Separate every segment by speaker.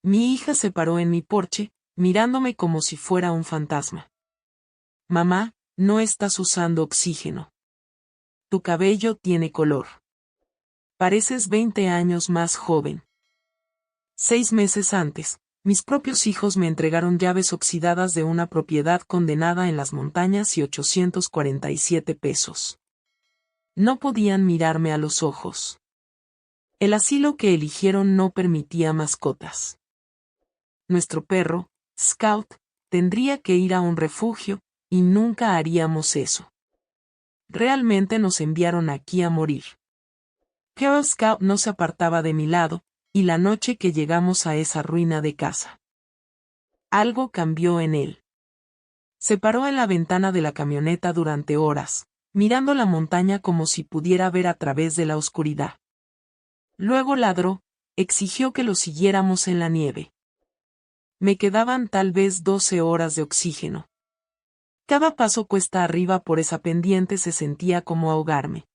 Speaker 1: Mi hija se paró en mi porche, mirándome como si fuera un fantasma. Mamá, no estás usando oxígeno. Tu cabello tiene color. Pareces 20 años más joven. 6 meses antes, mis propios hijos me entregaron llaves oxidadas de una propiedad condenada en las montañas y 847 pesos. No podían mirarme a los ojos. El asilo que eligieron no permitía mascotas. Nuestro perro, Scout, tendría que ir a un refugio, y nunca haríamos eso. Realmente nos enviaron aquí a morir. Pero Scout no se apartaba de mi lado, y la noche que llegamos a esa ruina de casa, algo cambió en él. Se paró en la ventana de la camioneta durante horas, mirando la montaña como si pudiera ver a través de la oscuridad. Luego ladró, exigió que lo siguiéramos en la nieve. Me quedaban tal vez 12 horas de oxígeno. Cada paso cuesta arriba por esa pendiente se sentía como ahogarme.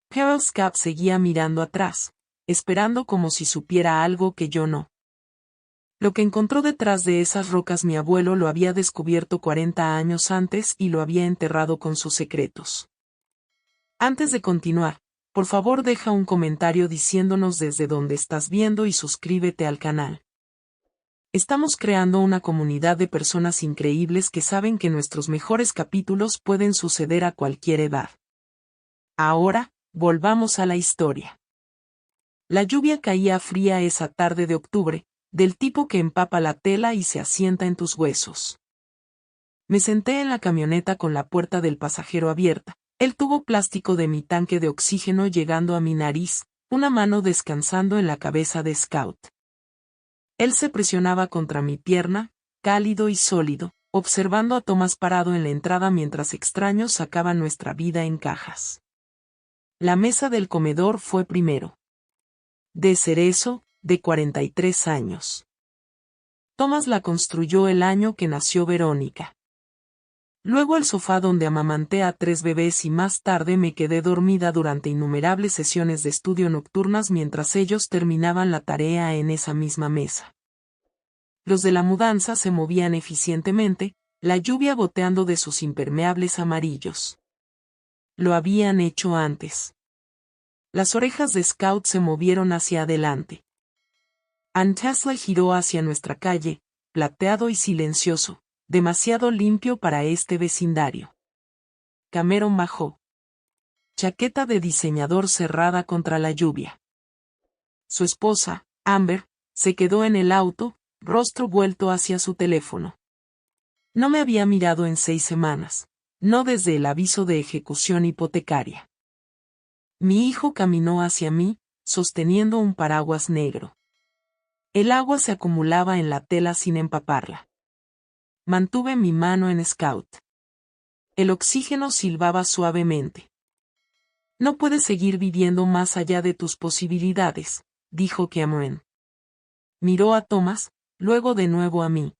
Speaker 1: Pero Scout seguía mirando atrás, esperando como si supiera algo que yo no. Lo que encontró detrás de esas rocas mi abuelo lo había descubierto 40 años antes y lo había enterrado con sus secretos. Antes de continuar, por favor deja un comentario diciéndonos desde dónde estás viendo y suscríbete al canal. Estamos creando una comunidad de personas increíbles que saben que nuestros mejores capítulos pueden suceder a cualquier edad. Ahora, volvamos a la historia. La lluvia caía fría esa tarde de octubre, del tipo que empapa la tela y se asienta en tus huesos. Me senté en la camioneta con la puerta del pasajero abierta, el tubo plástico de mi tanque de oxígeno llegando a mi nariz, una mano descansando en la cabeza de Scout. Él se presionaba contra mi pierna, cálido y sólido, observando a Thomas parado en la entrada mientras extraños sacaban nuestra vida en cajas. La mesa del comedor fue primero. De cerezo, de 43 años. Thomas la construyó el año que nació Verónica. Luego el sofá donde amamanté a 3 bebés y más tarde me quedé dormida durante innumerables sesiones de estudio nocturnas mientras ellos terminaban la tarea en esa misma mesa. Los de la mudanza se movían eficientemente, la lluvia goteando de sus impermeables amarillos. Lo habían hecho antes. Las orejas de Scout se movieron hacia adelante. Ann Tesla giró hacia nuestra calle, plateado y silencioso, demasiado limpio para este vecindario. Cameron bajó. Chaqueta de diseñador cerrada contra la lluvia. Su esposa, Amber, se quedó en el auto, rostro vuelto hacia su teléfono. No me había mirado en 6 semanas, no desde el aviso de ejecución hipotecaria. Mi hijo caminó hacia mí, sosteniendo un paraguas negro. El agua se acumulaba en la tela sin empaparla. Mantuve mi mano en Scout. El oxígeno silbaba suavemente. No puedes seguir viviendo más allá de tus posibilidades, dijo Cameron. Miró a Thomas, luego de nuevo a mí.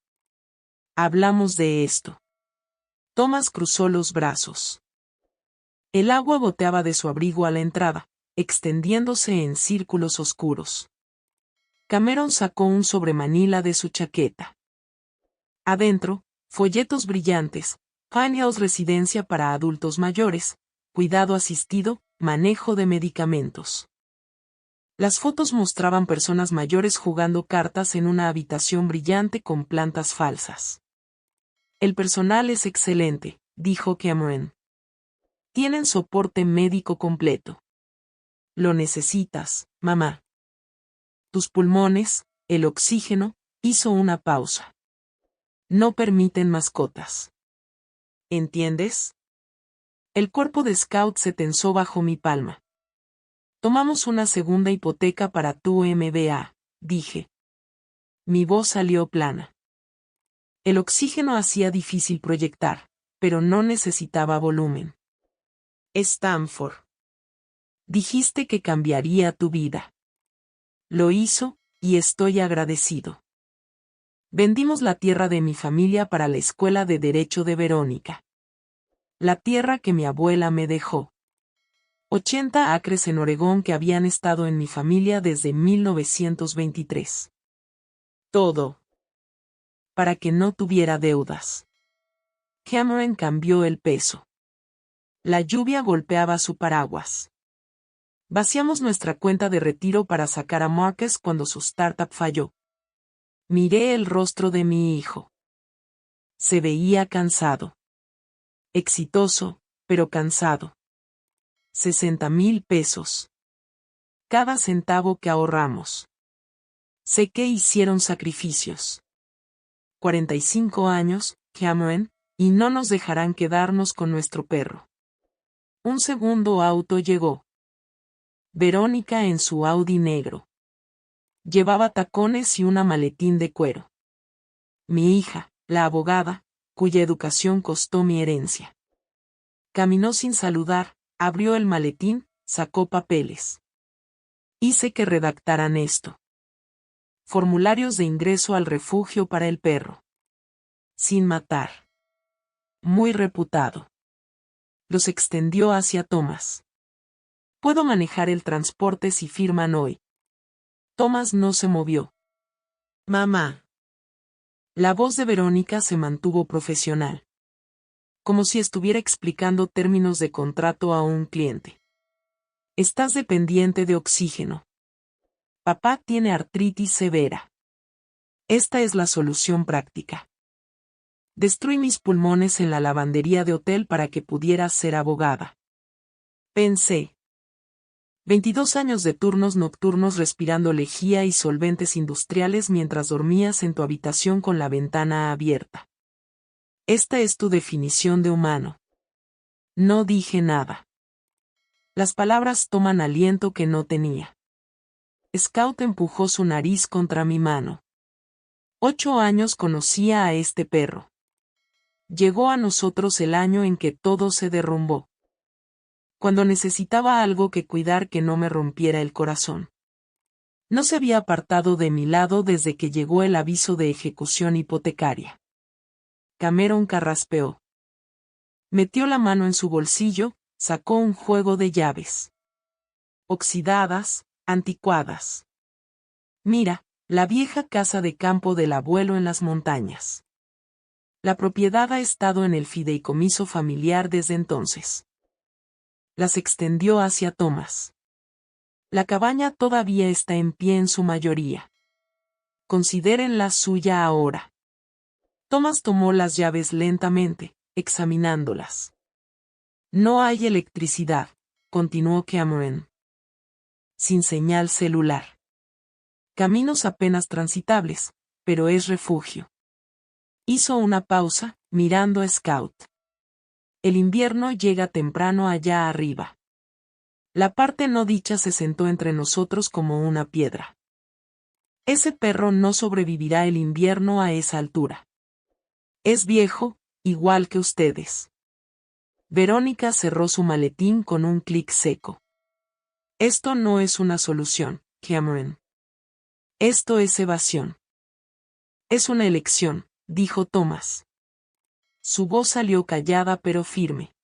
Speaker 1: Hablamos de esto. Thomas cruzó los brazos. El agua goteaba de su abrigo a la entrada, extendiéndose en círculos oscuros. Cameron sacó un sobremanila de su chaqueta. Adentro, folletos brillantes, Pine Hills Residencia para adultos mayores, cuidado asistido, manejo de medicamentos. Las fotos mostraban personas mayores jugando cartas en una habitación brillante con plantas falsas. El personal es excelente, dijo Cameron. Tienen soporte médico completo. Lo necesitas, mamá. Tus pulmones, el oxígeno, hizo una pausa. No permiten mascotas. ¿Entiendes? El cuerpo de Scout se tensó bajo mi palma. Tomamos una segunda hipoteca para tu MBA, dije. Mi voz salió plana. El oxígeno hacía difícil proyectar, pero no necesitaba volumen. Stanford. Dijiste que cambiaría tu vida. Lo hizo, y estoy agradecido. Vendimos la tierra de mi familia para la escuela de Derecho de Verónica. La tierra que mi abuela me dejó. 80 acres en Oregón que habían estado en mi familia desde 1923. Todo. Para que no tuviera deudas. Cameron cambió el peso. La lluvia golpeaba su paraguas. Vaciamos nuestra cuenta de retiro para sacar a Marcus cuando su startup falló. Miré el rostro de mi hijo. Se veía cansado. Exitoso, pero cansado. 60,000 pesos. Cada centavo que ahorramos. Sé que hicieron sacrificios. 45 años, Cameron, y no nos dejarán quedarnos con nuestro perro. Un segundo auto llegó. Verónica en su Audi negro. Llevaba tacones y una maletín de cuero. Mi hija, la abogada, cuya educación costó mi herencia. Caminó sin saludar, abrió el maletín, sacó papeles. Hice que redactaran esto. Formularios de ingreso al refugio para el perro. Sin matar. Muy reputado. Los extendió hacia Thomas. Puedo manejar el transporte si firman hoy. Thomas no se movió. Mamá. La voz de Verónica se mantuvo profesional. Como si estuviera explicando términos de contrato a un cliente. Estás dependiente de oxígeno. Papá tiene artritis severa. Esta es la solución práctica. Destruí mis pulmones en la lavandería de hotel para que pudieras ser abogada. Pensé. 22 años de turnos nocturnos respirando lejía y solventes industriales mientras dormías en tu habitación con la ventana abierta. Esta es tu definición de humano. No dije nada. Las palabras toman aliento que no tenía. Scout empujó su nariz contra mi mano. 8 años conocía a este perro. Llegó a nosotros el año en que todo se derrumbó. Cuando necesitaba algo que cuidar que no me rompiera el corazón. No se había apartado de mi lado desde que llegó el aviso de ejecución hipotecaria. Cameron carraspeó. Metió la mano en su bolsillo, sacó un juego de llaves. Oxidadas, anticuadas. Mira, la vieja casa de campo del abuelo en las montañas. La propiedad ha estado en el fideicomiso familiar desde entonces. Las extendió hacia Thomas. La cabaña todavía está en pie en su mayoría. Considérenla suya ahora. Thomas tomó las llaves lentamente, examinándolas. No hay electricidad, continuó Cameron. Sin señal celular. Caminos apenas transitables, pero es refugio. Hizo una pausa, mirando a Scout. El invierno llega temprano allá arriba. La parte no dicha se sentó entre nosotros como una piedra. Ese perro no sobrevivirá el invierno a esa altura. Es viejo, igual que ustedes. Verónica cerró su maletín con un clic seco. Esto no es una solución, Cameron. Esto es evasión. Es una elección, dijo Thomas. Su voz salió callada pero firme.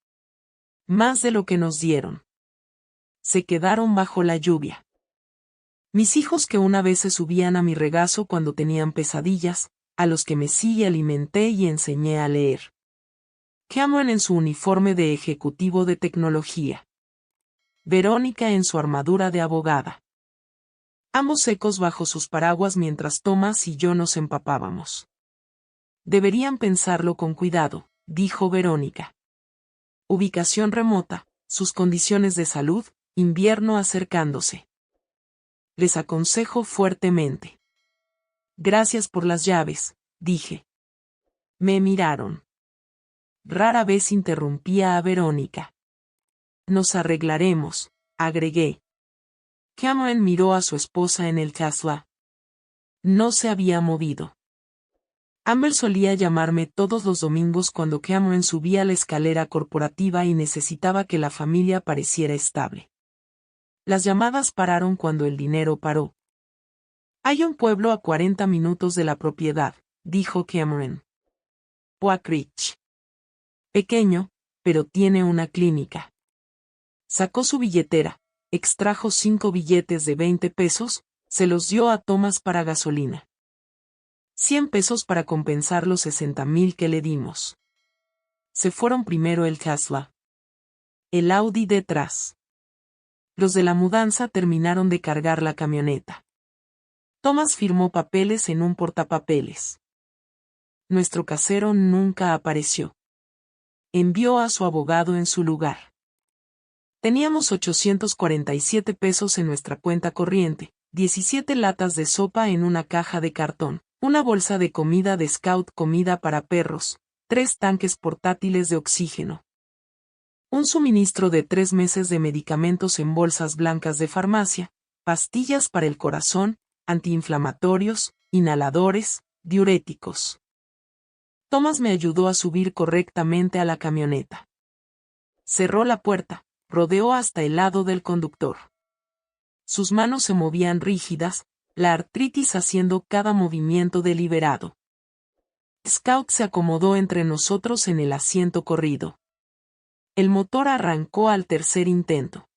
Speaker 1: Más de lo que nos dieron. Se quedaron bajo la lluvia. Mis hijos que una vez se subían a mi regazo cuando tenían pesadillas, a los que mecí y alimenté y enseñé a leer. Cameron en su uniforme de ejecutivo de tecnología. Verónica en su armadura de abogada. Ambos secos bajo sus paraguas mientras Thomas y yo nos empapábamos. Deberían pensarlo con cuidado, dijo Verónica. Ubicación remota, sus condiciones de salud, invierno acercándose. Les aconsejo fuertemente. Gracias por las llaves, dije. Me miraron. Rara vez interrumpía a Verónica. Nos arreglaremos, agregué. Cameron miró a su esposa en el Tesla. No se había movido. Amber solía llamarme todos los domingos cuando Cameron subía la escalera corporativa y necesitaba que la familia pareciera estable. Las llamadas pararon cuando el dinero paró. Hay un pueblo a 40 minutos de la propiedad, dijo Cameron. Oak Ridge. Pequeño, pero tiene una clínica. Sacó su billetera, extrajo 5 billetes de 20 pesos, se los dio a Thomas para gasolina. $100 para compensar los 60,000 que le dimos. Se fueron primero el Tesla. El Audi detrás. Los de la mudanza terminaron de cargar la camioneta. Thomas firmó papeles en un portapapeles. Nuestro casero nunca apareció. Envió a su abogado en su lugar. Teníamos $847 en nuestra cuenta corriente, 17 latas de sopa en una caja de cartón, una bolsa de comida de Scout, comida para perros, 3 tanques portátiles de oxígeno. Un suministro de 3 meses de medicamentos en bolsas blancas de farmacia, pastillas para el corazón, antiinflamatorios, inhaladores, diuréticos. Thomas me ayudó a subir correctamente a la camioneta. Cerró la puerta, rodeó hasta el lado del conductor. Sus manos se movían rígidas, la artritis haciendo cada movimiento deliberado. Scout se acomodó entre nosotros en el asiento corrido. El motor arrancó al tercer intento.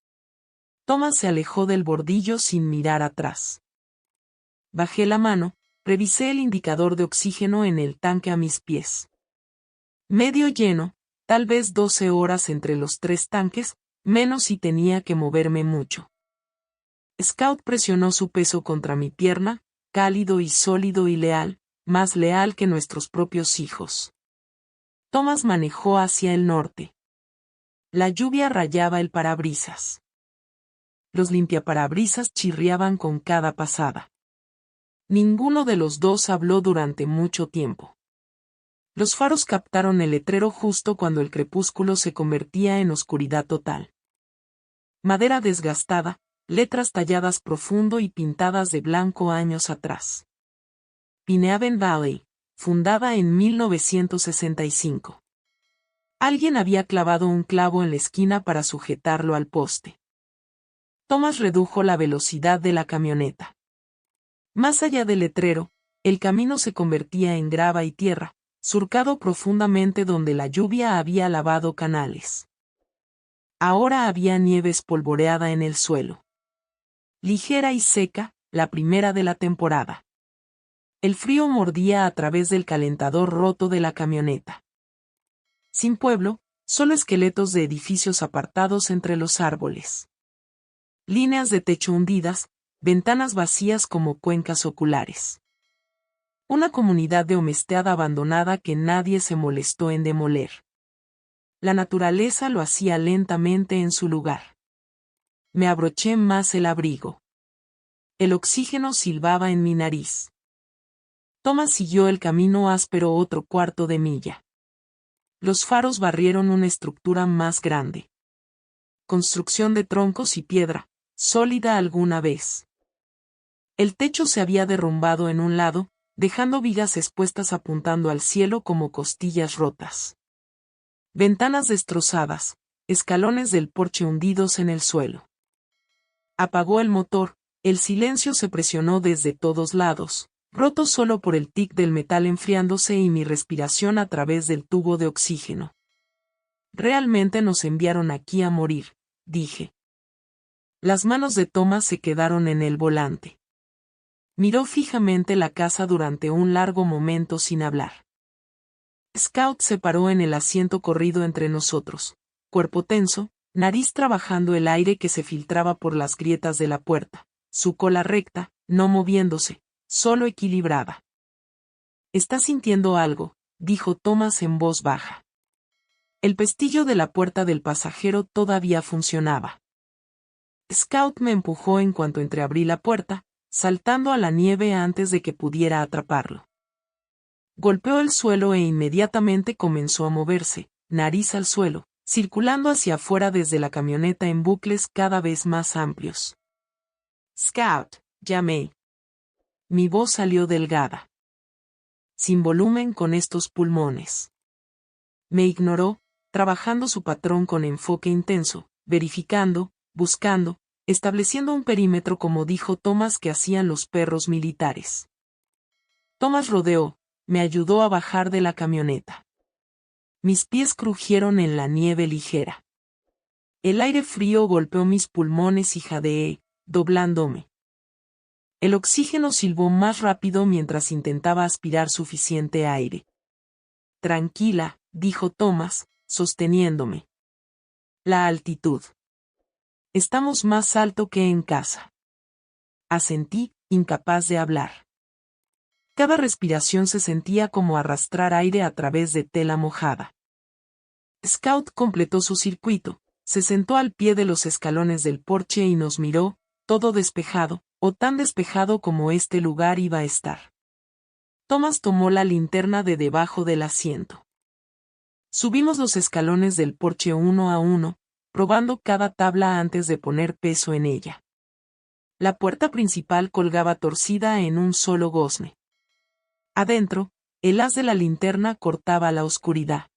Speaker 1: Thomas se alejó del bordillo sin mirar atrás. Bajé la mano, revisé el indicador de oxígeno en el tanque a mis pies. Medio lleno, tal vez 12 horas entre los 3 tanques, menos si tenía que moverme mucho. Scout presionó su peso contra mi pierna, cálido y sólido y leal, más leal que nuestros propios hijos. Thomas manejó hacia el norte. La lluvia rayaba el parabrisas. Los limpiaparabrisas chirriaban con cada pasada. Ninguno de los dos habló durante mucho tiempo. Los faros captaron el letrero justo cuando el crepúsculo se convertía en oscuridad total. Madera desgastada, letras talladas profundo y pintadas de blanco años atrás. Pinehaven Valley, fundada en 1965. Alguien había clavado un clavo en la esquina para sujetarlo al poste. Thomas redujo la velocidad de la camioneta. Más allá del letrero, el camino se convertía en grava y tierra, surcado profundamente donde la lluvia había lavado canales. Ahora había nieve espolvoreada en el suelo. Ligera y seca, la primera de la temporada. El frío mordía a través del calentador roto de la camioneta. Sin pueblo, solo esqueletos de edificios apartados entre los árboles. Líneas de techo hundidas, ventanas vacías como cuencas oculares. Una comunidad de Homestead abandonada que nadie se molestó en demoler. La naturaleza lo hacía lentamente en su lugar. Me abroché más el abrigo. El oxígeno silbaba en mi nariz. Thomas siguió el camino áspero otro cuarto de milla. Los faros barrieron una estructura más grande. Construcción de troncos y piedra, sólida alguna vez. El techo se había derrumbado en un lado, dejando vigas expuestas apuntando al cielo como costillas rotas. Ventanas destrozadas, escalones del porche hundidos en el suelo. Apagó el motor, el silencio se presionó desde todos lados, roto solo por el tic del metal enfriándose y mi respiración a través del tubo de oxígeno. Realmente nos enviaron aquí a morir, dije. Las manos de Thomas se quedaron en el volante. Miró fijamente la casa durante un largo momento sin hablar. Scout se paró en el asiento corrido entre nosotros, cuerpo tenso, nariz trabajando el aire que se filtraba por las grietas de la puerta, su cola recta, no moviéndose, solo equilibrada. «¿Estás sintiendo algo?», dijo Thomas en voz baja. El pestillo de la puerta del pasajero todavía funcionaba. Scout me empujó en cuanto entreabrí la puerta, saltando a la nieve antes de que pudiera atraparlo. Golpeó el suelo e inmediatamente comenzó a moverse, nariz al suelo, circulando hacia afuera desde la camioneta en bucles cada vez más amplios. «Scout», llamé. Mi voz salió delgada. Sin volumen con estos pulmones. Me ignoró, trabajando su patrón con enfoque intenso, verificando, buscando, estableciendo un perímetro como dijo Thomas que hacían los perros militares. Thomas rodeó, me ayudó a bajar de la camioneta. Mis pies crujieron en la nieve ligera. El aire frío golpeó mis pulmones y jadeé, doblándome. El oxígeno silbó más rápido mientras intentaba aspirar suficiente aire. Tranquila, dijo Thomas, sosteniéndome. La altitud. Estamos más alto que en casa. Asentí, incapaz de hablar. Cada respiración se sentía como arrastrar aire a través de tela mojada. Scout completó su circuito, se sentó al pie de los escalones del porche y nos miró, todo despejado, o tan despejado como este lugar iba a estar. Thomas tomó la linterna de debajo del asiento. Subimos los escalones del porche uno a uno, probando cada tabla antes de poner peso en ella. La puerta principal colgaba torcida en un solo gozne. Adentro, el haz de la linterna cortaba la oscuridad.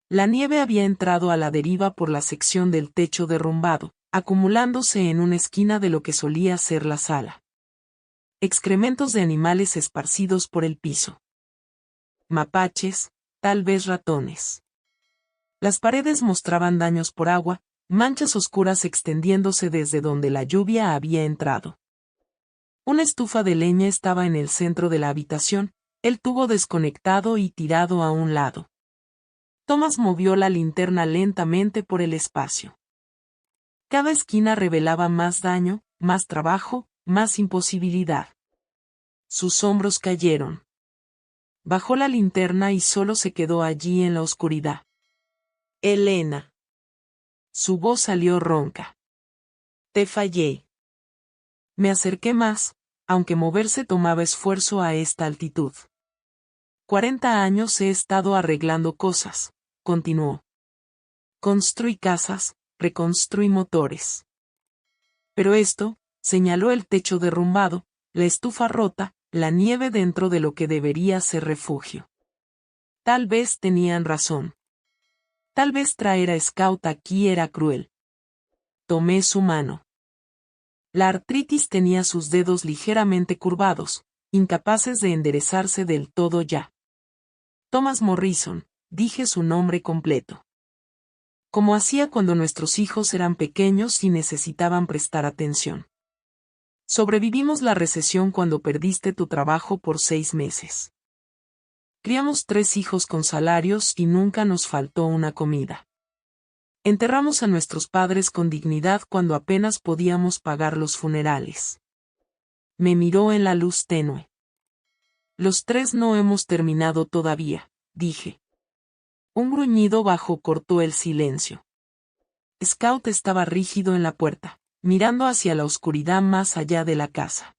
Speaker 1: La nieve había entrado a la deriva por la sección del techo derrumbado, acumulándose en una esquina de lo que solía ser la sala. Excrementos de animales esparcidos por el piso. Mapaches, tal vez ratones. Las paredes mostraban daños por agua, manchas oscuras extendiéndose desde donde la lluvia había entrado. Una estufa de leña estaba en el centro de la habitación, el tubo desconectado y tirado a un lado. Thomas movió la linterna lentamente por el espacio. Cada esquina revelaba más daño, más trabajo, más imposibilidad. Sus hombros cayeron. Bajó la linterna y solo se quedó allí en la oscuridad. Elena. Su voz salió ronca. Te fallé. Me acerqué más, aunque moverse tomaba esfuerzo a esta altitud. 40 años he estado arreglando cosas, continuó. Construí casas, reconstruí motores. Pero esto, señaló el techo derrumbado, la estufa rota, la nieve dentro de lo que debería ser refugio. Tal vez tenían razón. Tal vez traer a Scout aquí era cruel. Tomé su mano. La artritis tenía sus dedos ligeramente curvados, incapaces de enderezarse del todo ya. Thomas Morrison, dije su nombre completo. Como hacía cuando nuestros hijos eran pequeños y necesitaban prestar atención. Sobrevivimos la recesión cuando perdiste tu trabajo por 6 meses. Criamos 3 hijos con salarios y nunca nos faltó una comida. Enterramos a nuestros padres con dignidad cuando apenas podíamos pagar los funerales. Me miró en la luz tenue. Los 3 no hemos terminado todavía, dije. Un gruñido bajo cortó el silencio. Scout estaba rígido en la puerta, mirando hacia la oscuridad más allá de la casa.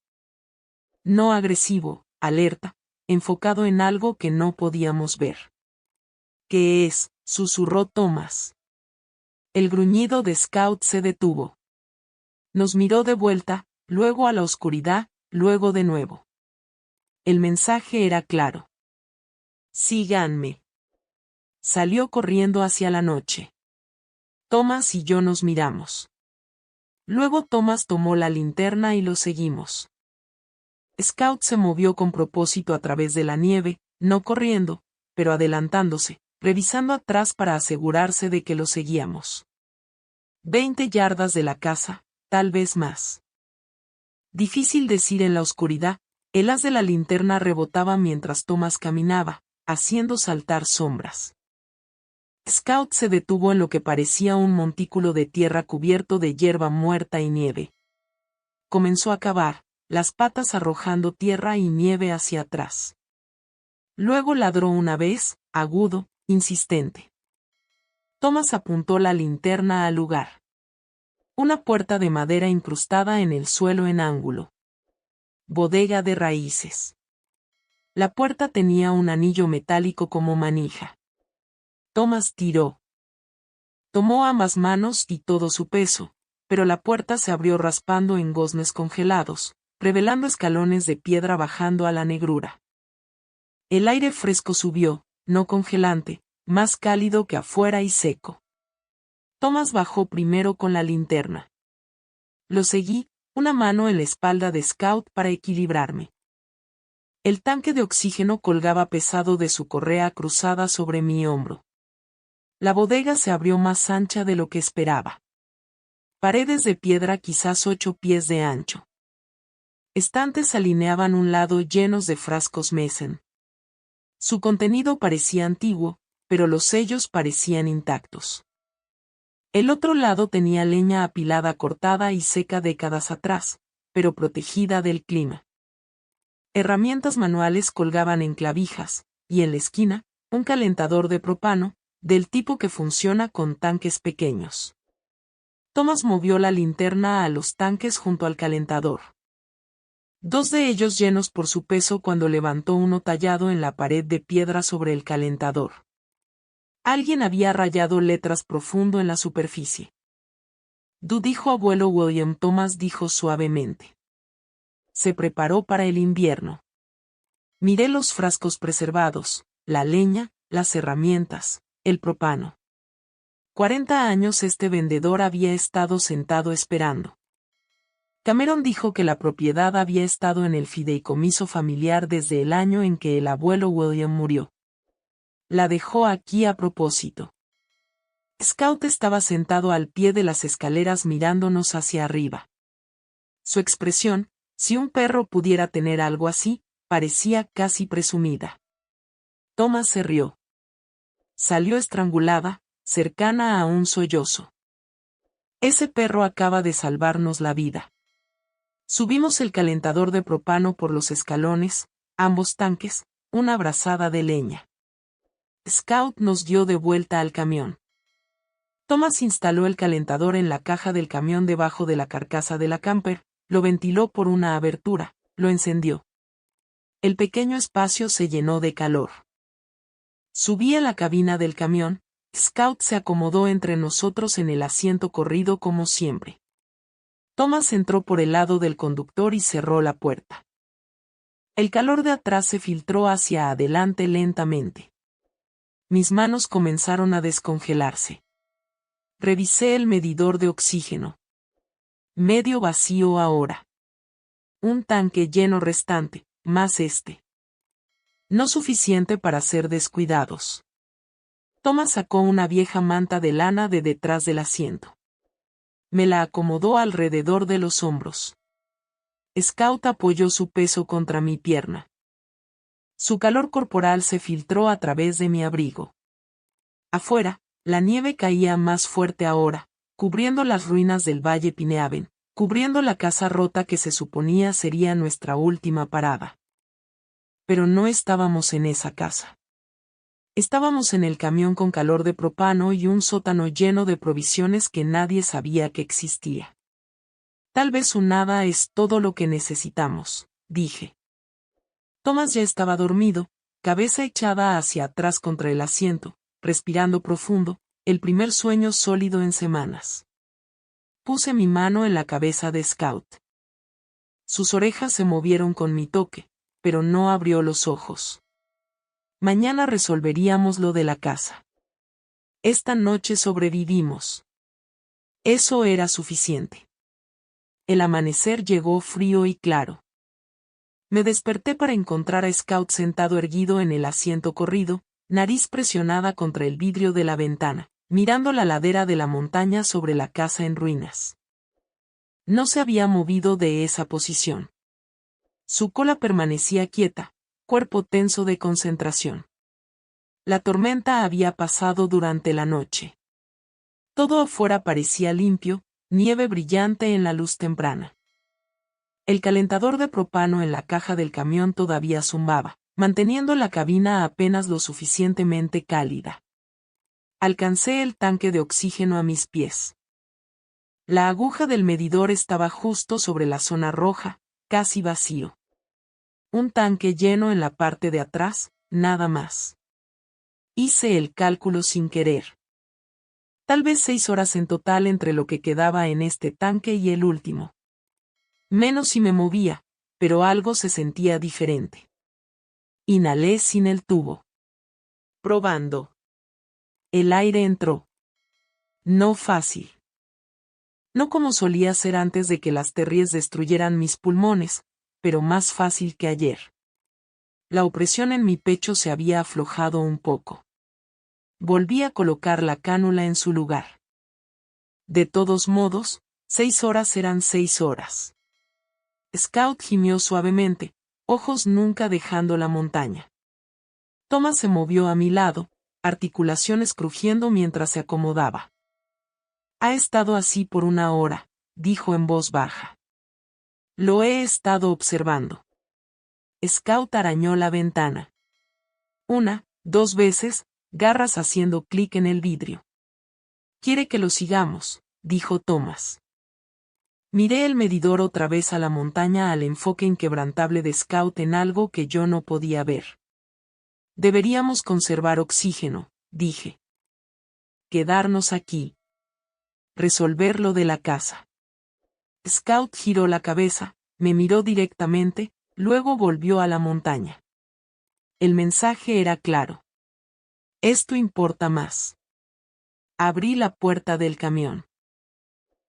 Speaker 1: No agresivo, alerta, enfocado en algo que no podíamos ver. ¿Qué es?, susurró Thomas. El gruñido de Scout se detuvo. Nos miró de vuelta, luego a la oscuridad, luego de nuevo. El mensaje era claro. Síganme. Salió corriendo hacia la noche. Thomas y yo nos miramos. Luego Thomas tomó la linterna y lo seguimos. Scout se movió con propósito a través de la nieve, no corriendo, pero adelantándose, revisando atrás para asegurarse de que lo seguíamos. 20 yardas de la casa, tal vez más. Difícil decir en la oscuridad, el haz de la linterna rebotaba mientras Thomas caminaba, haciendo saltar sombras. Scout se detuvo en lo que parecía un montículo de tierra cubierto de hierba muerta y nieve. Comenzó a cavar, las patas arrojando tierra y nieve hacia atrás. Luego ladró una vez, agudo, insistente. Thomas apuntó la linterna al lugar. Una puerta de madera incrustada en el suelo en ángulo. Bodega de raíces. La puerta tenía un anillo metálico como manija. Thomas tiró. Tomó ambas manos y todo su peso, pero la puerta se abrió raspando en goznes congelados, revelando escalones de piedra bajando a la negrura. El aire fresco subió, no congelante, más cálido que afuera y seco. Thomas bajó primero con la linterna. Lo seguí, una mano en la espalda de Scout para equilibrarme. El tanque de oxígeno colgaba pesado de su correa cruzada sobre mi hombro. La bodega se abrió más ancha de lo que esperaba. Paredes de piedra quizás 8 pies de ancho. Estantes se alineaban un lado llenos de frascos Mesen. Su contenido parecía antiguo, pero los sellos parecían intactos. El otro lado tenía leña apilada cortada y seca décadas atrás, pero protegida del clima. Herramientas manuales colgaban en clavijas, y en la esquina, un calentador de propano, del tipo que funciona con tanques pequeños. Thomas movió la linterna a los tanques junto al calentador. Dos de ellos llenos por su peso cuando levantó uno tallado en la pared de piedra sobre el calentador. Alguien había rayado letras profundo en la superficie. Dijo abuelo William. Thomas dijo suavemente. Se preparó para el invierno. Miré los frascos preservados, la leña, las herramientas, el propano. 40 años este vendedor había estado sentado esperando. Cameron dijo que la propiedad había estado en el fideicomiso familiar desde el año en que el abuelo William murió. La dejó aquí a propósito. Scout estaba sentado al pie de las escaleras mirándonos hacia arriba. Su expresión, si un perro pudiera tener algo así, parecía casi presumida. Thomas se rió. Salió estrangulada, cercana a un sollozo. Ese perro acaba de salvarnos la vida. Subimos el calentador de propano por los escalones, ambos tanques, una brazada de leña. Scout nos dio de vuelta al camión. Thomas instaló el calentador en la caja del camión debajo de la carcasa de la camper, lo ventiló por una abertura, lo encendió. El pequeño espacio se llenó de calor. Subí a la cabina del camión, Scout se acomodó entre nosotros en el asiento corrido como siempre. Thomas entró por el lado del conductor y cerró la puerta. El calor de atrás se filtró hacia adelante lentamente. Mis manos comenzaron a descongelarse. Revisé el medidor de oxígeno. Medio vacío ahora. Un tanque lleno restante, más este. No suficiente para ser descuidados. Thomas sacó una vieja manta de lana de detrás del asiento. Me la acomodó alrededor de los hombros. Scout apoyó su peso contra mi pierna. Su calor corporal se filtró a través de mi abrigo. Afuera, la nieve caía más fuerte ahora, cubriendo las ruinas del Valle Pinehaven, cubriendo la casa rota que se suponía sería nuestra última parada. Pero no estábamos en esa casa. Estábamos en el camión con calor de propano y un sótano lleno de provisiones que nadie sabía que existía. Tal vez un nada es todo lo que necesitamos, dije. Thomas ya estaba dormido, cabeza echada hacia atrás contra el asiento, respirando profundo, el primer sueño sólido en semanas. Puse mi mano en la cabeza de Scout. Sus orejas se movieron con mi toque, pero no abrió los ojos. Mañana resolveríamos lo de la casa. Esta noche sobrevivimos. Eso era suficiente. El amanecer llegó frío y claro. Me desperté para encontrar a Scout sentado erguido en el asiento corrido, nariz presionada contra el vidrio de la ventana, mirando la ladera de la montaña sobre la casa en ruinas. No se había movido de esa posición. Su cola permanecía quieta, cuerpo tenso de concentración. La tormenta había pasado durante la noche. Todo afuera parecía limpio, nieve brillante en la luz temprana. El calentador de propano en la caja del camión todavía zumbaba, manteniendo la cabina apenas lo suficientemente cálida. Alcancé el tanque de oxígeno a mis pies. La aguja del medidor estaba justo sobre la zona roja, casi vacío. Un tanque lleno en la parte de atrás, nada más. Hice el cálculo sin querer. Tal vez 6 horas en total entre lo que quedaba en este tanque y el último. Menos si me movía, pero algo se sentía diferente. Inhalé sin el tubo. Probando. El aire entró. No fácil. No como solía ser antes de que las terries destruyeran mis pulmones, pero más fácil que ayer. La opresión en mi pecho se había aflojado un poco. Volví a colocar la cánula en su lugar. De todos modos, 6 horas eran 6 horas. Scout gimió suavemente, ojos nunca dejando la montaña. Thomas se movió a mi lado, articulaciones crujiendo mientras se acomodaba. Ha estado así por una hora, dijo en voz baja. Lo he estado observando. Scout arañó la ventana. 1, 2 veces, garras haciendo clic en el vidrio. Quiere que lo sigamos, dijo Thomas. Miré el medidor otra vez a la montaña al enfoque inquebrantable de Scout en algo que yo no podía ver. Deberíamos conservar oxígeno, dije. Quedarnos aquí. Resolver lo de la casa. Scout giró la cabeza, me miró directamente, luego volvió a la montaña. El mensaje era claro. Esto importa más. Abrí la puerta del camión.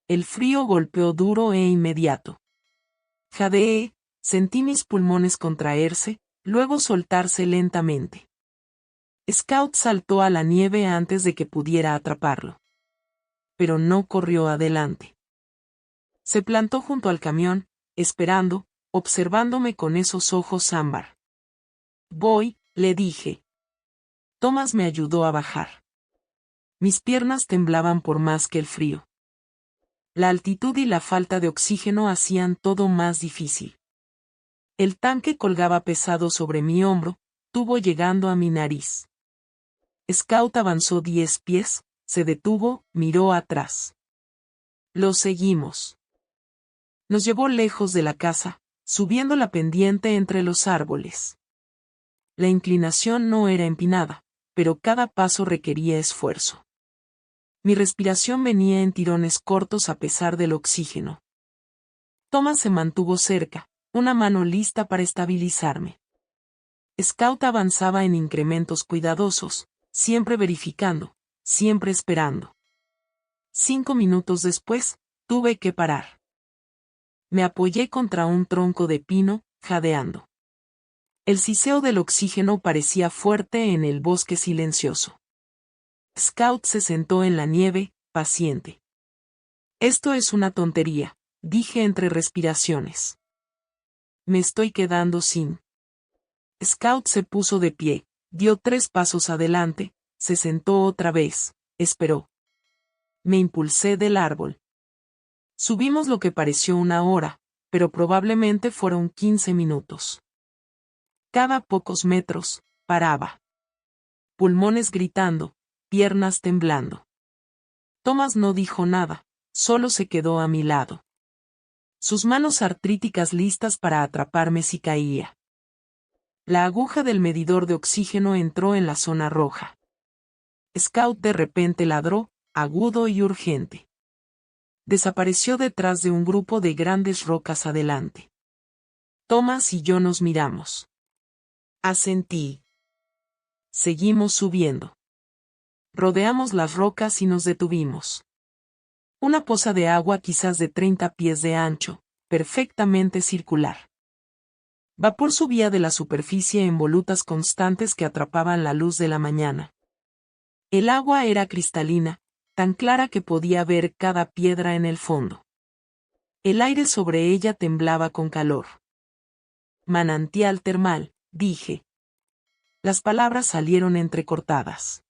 Speaker 1: El frío golpeó duro e inmediato. Jadeé, sentí mis pulmones contraerse, luego soltarse lentamente. Scout saltó a la nieve antes de que pudiera atraparlo. Pero no corrió adelante. Se plantó junto al camión, esperando, observándome con esos ojos ámbar. Voy, le dije. Thomas me ayudó a bajar. Mis piernas temblaban por más que el frío. La altitud y la falta de oxígeno hacían todo más difícil. El tanque colgaba pesado sobre mi hombro, tubo llegando a mi nariz. Scout avanzó 10 pies, se detuvo, miró atrás. Lo seguimos. Nos llevó lejos de la casa, subiendo la pendiente entre los árboles. La inclinación no era empinada, pero cada paso requería esfuerzo. Mi respiración venía en tirones cortos a pesar del oxígeno. Thomas se mantuvo cerca, una mano lista para estabilizarme. Scout avanzaba en incrementos cuidadosos, siempre verificando, siempre esperando. 5 minutos después, tuve que parar. Me apoyé contra un tronco de pino, jadeando. El siseo del oxígeno parecía fuerte en el bosque silencioso. Scout se sentó en la nieve, paciente. Esto es una tontería, dije entre respiraciones. Me estoy quedando sin. Scout se puso de pie, dio 3 pasos adelante, se sentó otra vez, esperó. Me impulsé del árbol. Subimos lo que pareció una hora, pero probablemente fueron 15 minutos. Cada pocos metros, paraba. Pulmones gritando, piernas temblando. Thomas no dijo nada, solo se quedó a mi lado. Sus manos artríticas listas para atraparme si caía. La aguja del medidor de oxígeno entró en la zona roja. Scout de repente ladró, agudo y urgente. Desapareció detrás de un grupo de grandes rocas adelante. Thomas y yo nos miramos. Asentí. Seguimos subiendo. Rodeamos las rocas y nos detuvimos. Una poza de agua quizás de 30 pies de ancho, perfectamente circular. Vapor subía de la superficie en volutas constantes que atrapaban la luz de la mañana. El agua era cristalina, tan clara que podía ver cada piedra en el fondo. El aire sobre ella temblaba con calor. Manantial termal, dije. Las palabras salieron entrecortadas.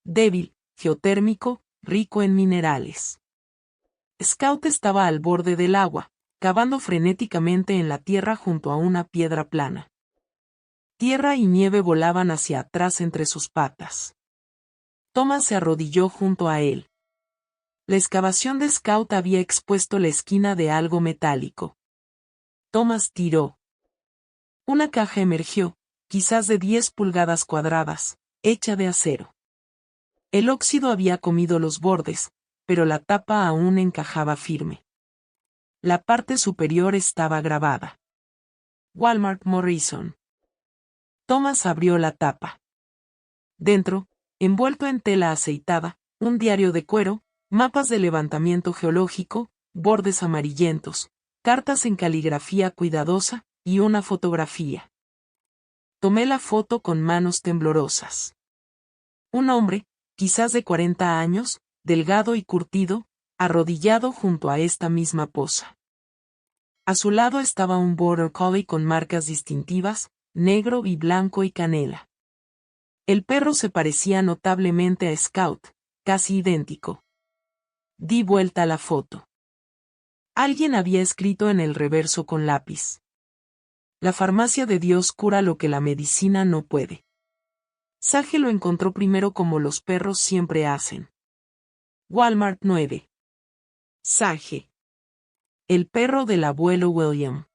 Speaker 1: Débil, geotérmico, rico en minerales. Scout estaba al borde del agua, cavando frenéticamente en la tierra junto a una piedra plana. Tierra y nieve volaban hacia atrás entre sus patas. Thomas se arrodilló junto a él. La excavación de Scout había expuesto la esquina de algo metálico. Thomas tiró. Una caja emergió, quizás de 10 pulgadas cuadradas, hecha de acero. El óxido había comido los bordes, pero la tapa aún encajaba firme. La parte superior estaba grabada. Walmart Morrison. Thomas abrió la tapa. Dentro, envuelto en tela aceitada, un diario de cuero, mapas de levantamiento geológico, bordes amarillentos, cartas en caligrafía cuidadosa, y una fotografía. Tomé la foto con manos temblorosas. Un hombre, quizás de 40 años, delgado y curtido, arrodillado junto a esta misma poza. A su lado estaba un Border Collie con marcas distintivas, negro y blanco y canela. El perro se parecía notablemente a Scout, casi idéntico. Di vuelta a la foto. Alguien había escrito en el reverso con lápiz: La farmacia de Dios cura lo que la medicina no puede. Sage lo encontró primero como los perros siempre hacen. Walmart 9. Sage. El perro del abuelo William.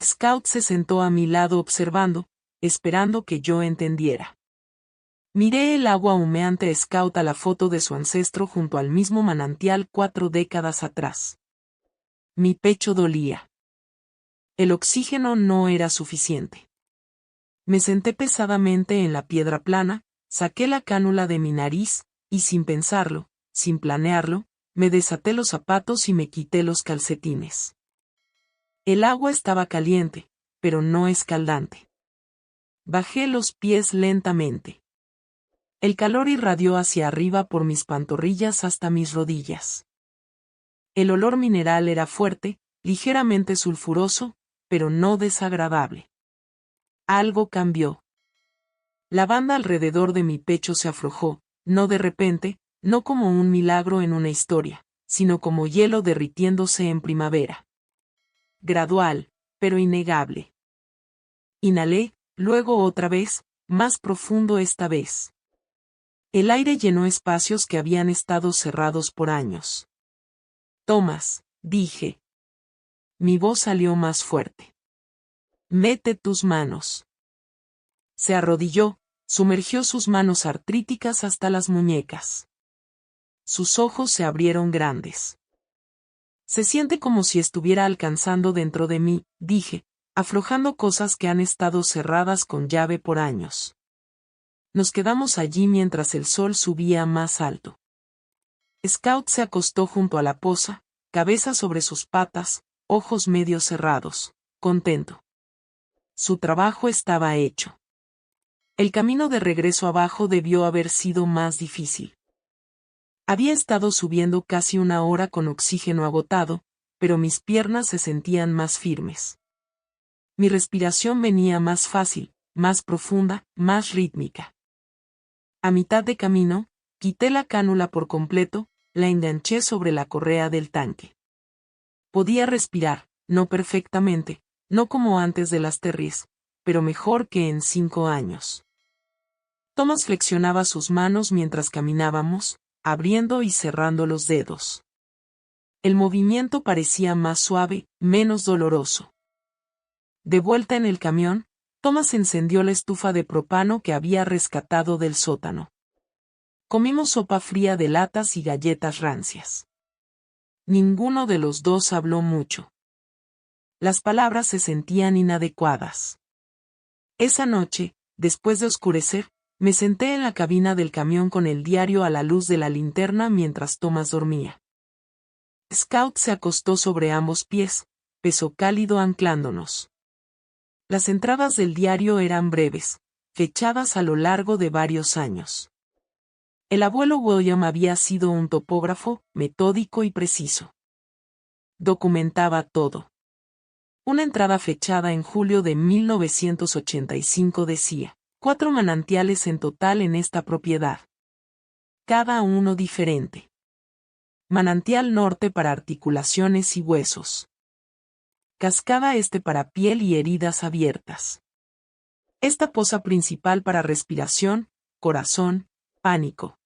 Speaker 1: Scout se sentó a mi lado observando, esperando que yo entendiera. Miré el agua humeante Scout a la foto de su ancestro junto al mismo manantial 4 décadas atrás. Mi pecho dolía. El oxígeno no era suficiente. Me senté pesadamente en la piedra plana, saqué la cánula de mi nariz, y sin pensarlo, sin planearlo, me desaté los zapatos y me quité los calcetines. El agua estaba caliente, pero no escaldante. Bajé los pies lentamente. El calor irradió hacia arriba por mis pantorrillas hasta mis rodillas. El olor mineral era fuerte, ligeramente sulfuroso, pero no desagradable. Algo cambió. La banda alrededor de mi pecho se aflojó, no de repente, no como un milagro en una historia, sino como hielo derritiéndose en primavera. Gradual, pero innegable. Inhalé, luego otra vez, más profundo esta vez. El aire llenó espacios que habían estado cerrados por años. Thomas, dije. Mi voz salió más fuerte. Mete tus manos. Se arrodilló, sumergió sus manos artríticas hasta las muñecas. Sus ojos se abrieron grandes. Se siente como si estuviera alcanzando dentro de mí, dije, aflojando cosas que han estado cerradas con llave por años. Nos quedamos allí mientras el sol subía más alto. Scout se acostó junto a la poza, cabeza sobre sus patas, ojos medio cerrados, contento. Su trabajo estaba hecho. El camino de regreso abajo debió haber sido más difícil. Había estado subiendo casi una hora con oxígeno agotado, pero mis piernas se sentían más firmes. Mi respiración venía más fácil, más profunda, más rítmica. A mitad de camino, quité la cánula por completo, la enganché sobre la correa del tanque. Podía respirar, no perfectamente, no como antes de las terries, pero mejor que en 5 años. Thomas flexionaba sus manos mientras caminábamos, abriendo y cerrando los dedos. El movimiento parecía más suave, menos doloroso. De vuelta en el camión, Thomas encendió la estufa de propano que había rescatado del sótano. Comimos sopa fría de latas y galletas rancias. Ninguno de los dos habló mucho. Las palabras se sentían inadecuadas. Esa noche, después de oscurecer, me senté en la cabina del camión con el diario a la luz de la linterna mientras Thomas dormía. Scout se acostó sobre ambos pies, peso cálido anclándonos. Las entradas del diario eran breves, fechadas a lo largo de varios años. El abuelo William había sido un topógrafo, metódico y preciso. Documentaba todo. Una entrada fechada en julio de 1985 decía: 4 manantiales en total en esta propiedad. Cada uno diferente. Manantial norte para articulaciones y huesos. Cascada este para piel y heridas abiertas. Esta poza principal para respiración, corazón, pánico.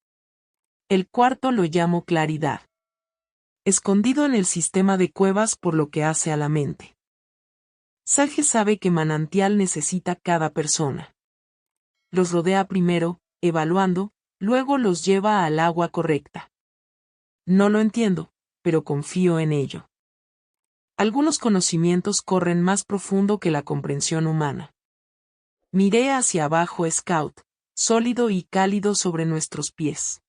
Speaker 1: El cuarto lo llamo claridad. Escondido en el sistema de cuevas por lo que hace a la mente. Sage sabe que manantial necesita cada persona. Los rodea primero, evaluando, luego los lleva al agua correcta. No lo entiendo, pero confío en ello. Algunos conocimientos corren más profundo que la comprensión humana. Miré hacia abajo Scout, sólido y cálido sobre nuestros pies.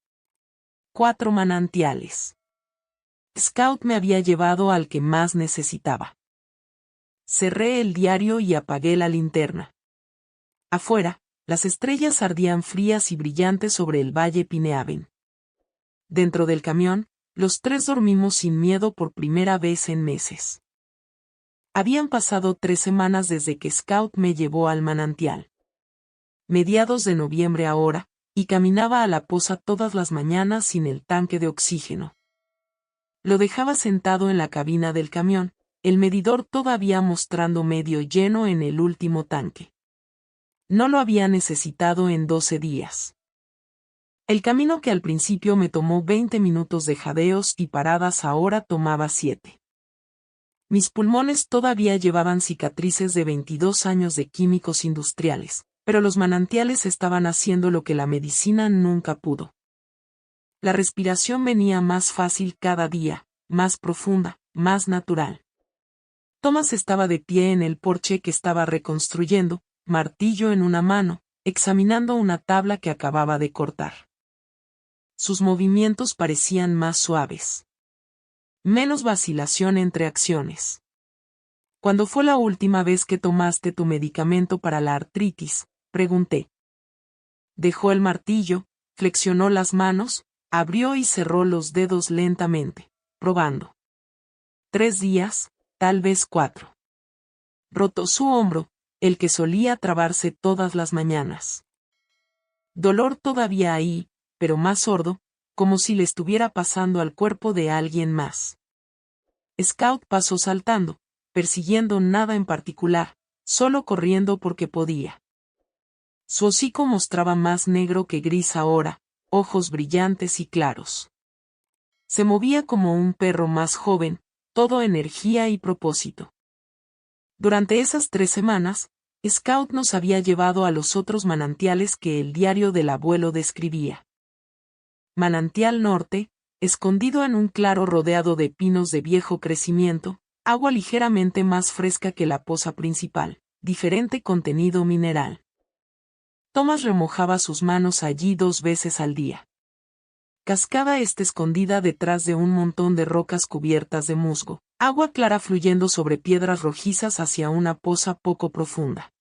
Speaker 1: 4 manantiales. Scout me había llevado al que más necesitaba. Cerré el diario y apagué la linterna. Afuera, las estrellas ardían frías y brillantes sobre el valle Pinehaven. Dentro del camión, los 3 dormimos sin miedo por primera vez en meses. Habían pasado 3 semanas desde que Scout me llevó al manantial. Mediados de noviembre ahora, y caminaba a la poza todas las mañanas sin el tanque de oxígeno. Lo dejaba sentado en la cabina del camión, el medidor todavía mostrando medio lleno en el último tanque. No lo había necesitado en 12 días. El camino que al principio me tomó 20 minutos de jadeos y paradas ahora tomaba 7. Mis pulmones todavía llevaban cicatrices de 22 años de químicos industriales, pero los manantiales estaban haciendo lo que la medicina nunca pudo. La respiración venía más fácil cada día, más profunda, más natural. Thomas estaba de pie en el porche que estaba reconstruyendo, martillo en una mano, examinando una tabla que acababa de cortar. Sus movimientos parecían más suaves. Menos vacilación entre acciones. ¿Cuándo fue la última vez que tomaste tu medicamento para la artritis?, pregunté. Dejó el martillo, flexionó las manos, abrió y cerró los dedos lentamente, probando. 3 días, tal vez 4. Rotó su hombro, el que solía trabarse todas las mañanas. Dolor todavía ahí, pero más sordo, como si le estuviera pasando al cuerpo de alguien más. Scout pasó saltando, persiguiendo nada en particular, solo corriendo porque podía. Su hocico mostraba más negro que gris ahora, ojos brillantes y claros. Se movía como un perro más joven, todo energía y propósito. Durante esas 3 semanas, Scout nos había llevado a los otros manantiales que el diario del abuelo describía. Manantial Norte, escondido en un claro rodeado de pinos de viejo crecimiento, agua ligeramente más fresca que la poza principal, diferente contenido mineral. Thomas remojaba sus manos allí 2 veces al día. Cascada está escondida detrás de un montón de rocas cubiertas de musgo, agua clara fluyendo sobre piedras rojizas hacia una poza poco profunda.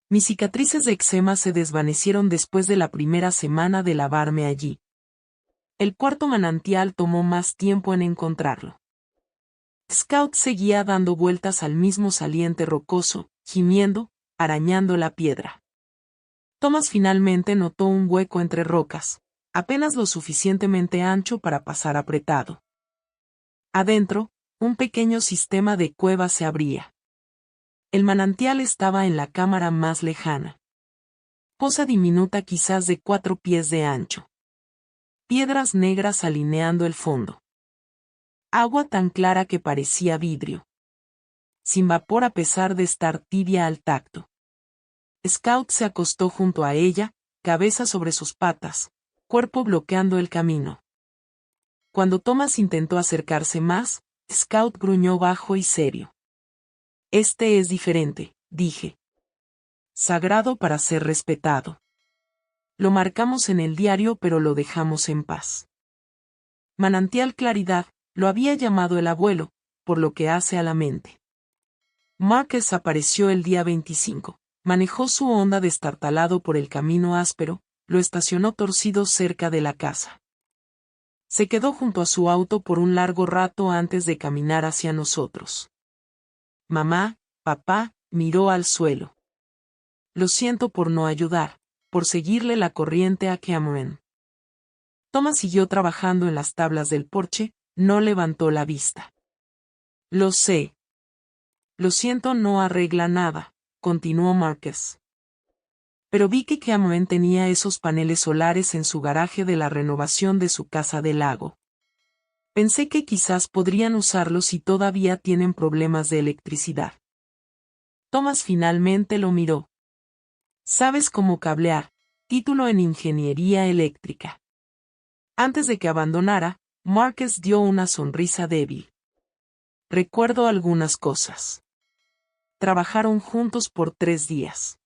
Speaker 1: Mis cicatrices de eczema se desvanecieron después de la primera semana de lavarme allí. El cuarto manantial tomó más tiempo en encontrarlo. Scout seguía dando vueltas al mismo saliente rocoso, gimiendo, arañando la piedra. Thomas finalmente notó un hueco entre rocas, apenas lo suficientemente ancho para pasar apretado. Adentro, un pequeño sistema de cueva se abría. El manantial estaba en la cámara más lejana. Poza diminuta quizás de 4 pies de ancho. Piedras negras alineando el fondo. Agua tan clara que parecía vidrio. Sin vapor a pesar de estar tibia al tacto. Scout se acostó junto a ella, cabeza sobre sus patas, cuerpo bloqueando el camino. Cuando Thomas intentó acercarse más, Scout gruñó bajo y serio. Este es diferente, dije. Sagrado para ser respetado. Lo marcamos en el diario pero lo dejamos en paz. Manantial Claridad, lo había llamado el abuelo, por lo que hace a la mente. Marcus apareció el día 25. Manejó su Honda destartalado por el camino áspero, lo estacionó torcido cerca de la casa. Se quedó junto a su auto por un largo rato antes de caminar hacia nosotros. Mamá, papá, miró al suelo. Lo siento por no ayudar, por seguirle la corriente a Cameron. Thomas siguió trabajando en las tablas del porche, no levantó la vista. Lo sé. Lo siento, no arregla nada, continuó Marcus. Pero vi que Cameron tenía esos paneles solares en su garaje de la renovación de su casa del lago. Pensé que quizás podrían usarlos si todavía tienen problemas de electricidad. Thomas finalmente lo miró. ¿Sabes cómo cablear? Título en ingeniería eléctrica. Antes de que abandonara, Marcus dio una sonrisa débil. Recuerdo algunas cosas. Trabajaron juntos por 3 días.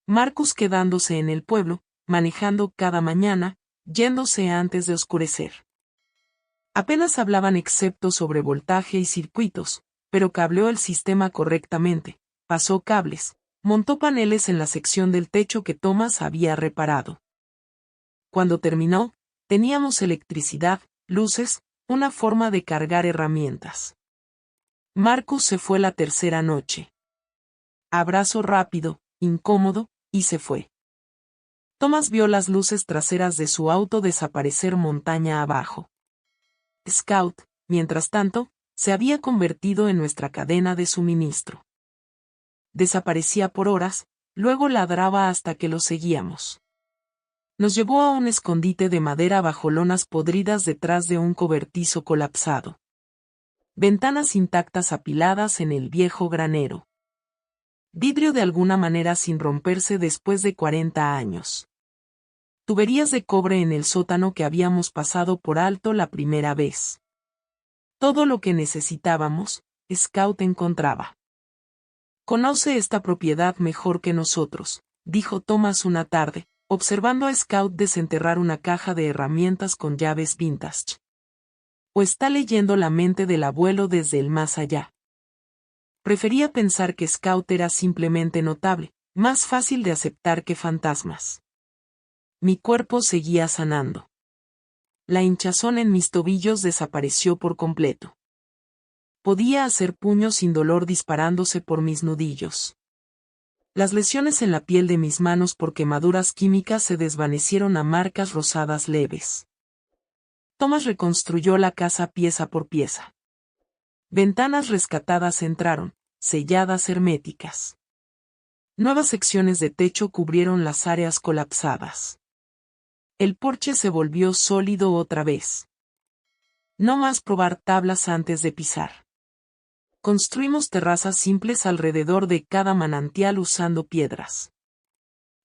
Speaker 1: Marcus quedándose en el pueblo, manejando cada mañana, yéndose antes de oscurecer. Apenas hablaban excepto sobre voltaje y circuitos, pero cableó el sistema correctamente, pasó cables, montó paneles en la sección del techo que Thomas había reparado. Cuando terminó, teníamos electricidad, luces, una forma de cargar herramientas. Marcus se fue la tercera noche. Abrazo rápido, incómodo, y se fue. Thomas vio las luces traseras de su auto desaparecer montaña abajo. Scout, mientras tanto, se había convertido en nuestra cadena de suministro. Desaparecía por horas, luego ladraba hasta que lo seguíamos. Nos llevó a un escondite de madera bajo lonas podridas detrás de un cobertizo colapsado. Ventanas intactas apiladas en el viejo granero. Vidrio de alguna manera sin romperse después de 40 años. Tuberías de cobre en el sótano que habíamos pasado por alto la primera vez. Todo lo que necesitábamos, Scout encontraba. Conoce esta propiedad mejor que nosotros, dijo Thomas una tarde, observando a Scout desenterrar una caja de herramientas con llaves vintage. O está leyendo la mente del abuelo desde el más allá. Prefería pensar que Scout era simplemente notable, más fácil de aceptar que fantasmas. Mi cuerpo seguía sanando. La hinchazón en mis tobillos desapareció por completo. Podía hacer puños sin dolor disparándose por mis nudillos. Las lesiones en la piel de mis manos por quemaduras químicas se desvanecieron a marcas rosadas leves. Thomas reconstruyó la casa pieza por pieza. Ventanas rescatadas entraron, selladas herméticas. Nuevas secciones de techo cubrieron las áreas colapsadas. El porche se volvió sólido otra vez. No más probar tablas antes de pisar. Construimos terrazas simples alrededor de cada manantial usando piedras.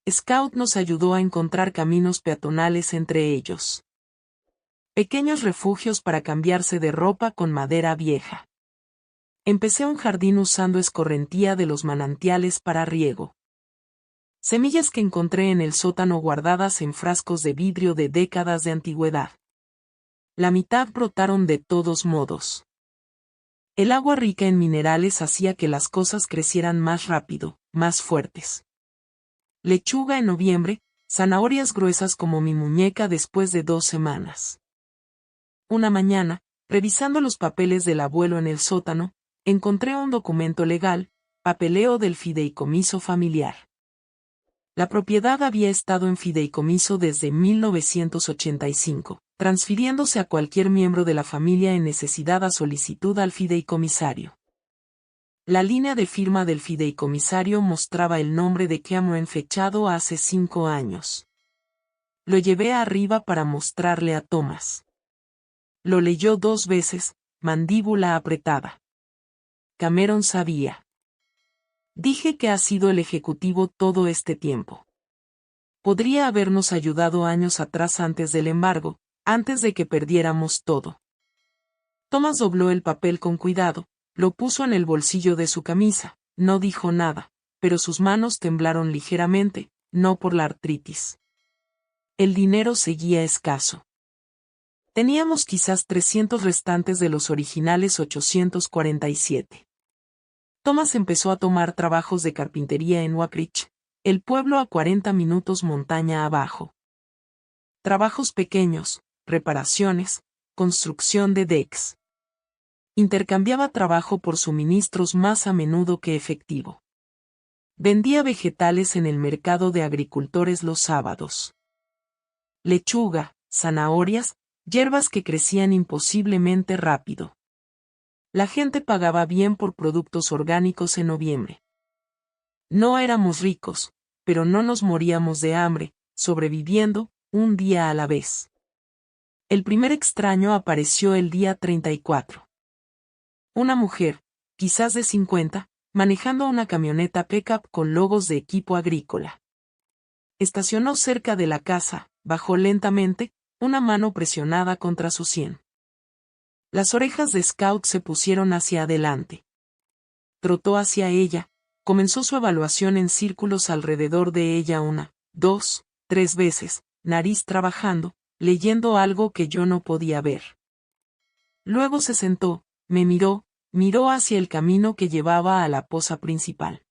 Speaker 1: Scout nos ayudó a encontrar caminos peatonales entre ellos. Pequeños refugios para cambiarse de ropa con madera vieja. Empecé un jardín usando escorrentía de los manantiales para riego. Semillas que encontré en el sótano guardadas en frascos de vidrio de décadas de antigüedad. La mitad brotaron de todos modos. El agua rica en minerales hacía que las cosas crecieran más rápido, más fuertes. Lechuga en noviembre, zanahorias gruesas como mi muñeca después de 2 semanas. Una mañana, revisando los papeles del abuelo en el sótano, encontré un documento legal, papeleo del fideicomiso familiar. La propiedad había estado en fideicomiso desde 1985, transfiriéndose a cualquier miembro de la familia en necesidad a solicitud al fideicomisario. La línea de firma del fideicomisario mostraba el nombre de Cameron fechado hace 5 años. Lo llevé arriba para mostrarle a Thomas. Lo leyó 2 veces, mandíbula apretada. Cameron sabía. Dije que ha sido el ejecutivo todo este tiempo. Podría habernos ayudado años atrás antes del embargo, antes de que perdiéramos todo. Thomas dobló el papel con cuidado, lo puso en el bolsillo de su camisa, no dijo nada, pero sus manos temblaron ligeramente, no por la artritis. El dinero seguía escaso. Teníamos quizás 300 restantes de los originales 847. Thomas empezó a tomar trabajos de carpintería en Wakrich, el pueblo a 40 minutos montaña abajo. Trabajos pequeños, reparaciones, construcción de decks. Intercambiaba trabajo por suministros más a menudo que efectivo. Vendía vegetales en el mercado de agricultores los sábados. Lechuga, zanahorias, hierbas que crecían imposiblemente rápido. La gente pagaba bien por productos orgánicos en noviembre. No éramos ricos, pero no nos moríamos de hambre, sobreviviendo, un día a la vez. El primer extraño apareció el día 34. Una mujer, quizás de 50, manejando una camioneta pickup con logos de equipo agrícola. Estacionó cerca de la casa, bajó lentamente, una mano presionada contra su sien. Las orejas de Scout se pusieron hacia adelante. Trotó hacia ella, comenzó su evaluación en círculos alrededor de ella 1, 2, 3 veces, nariz trabajando, leyendo algo que yo no podía ver. Luego se sentó, me miró hacia el camino que llevaba a la poza principal.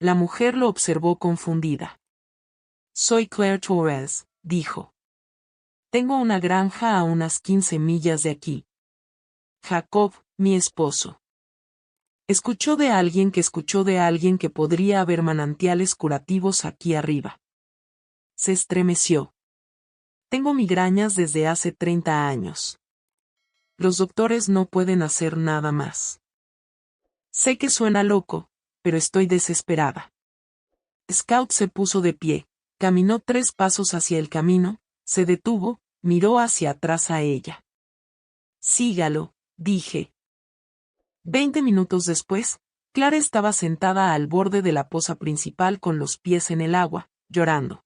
Speaker 1: La mujer lo observó confundida. Soy Claire Torres, dijo. Tengo una granja a unas 15 millas de aquí. Jacob, mi esposo. Escuchó de alguien que escuchó de alguien que podría haber manantiales curativos aquí arriba. Se estremeció. Tengo migrañas desde hace 30 años. Los doctores no pueden hacer nada más. Sé que suena loco, pero estoy desesperada. Scout se puso de pie, caminó 3 pasos hacia el camino, se detuvo, miró hacia atrás a ella. Sígalo, dije. 20 minutos después, Clara estaba sentada al borde de la poza principal con los pies en el agua, llorando.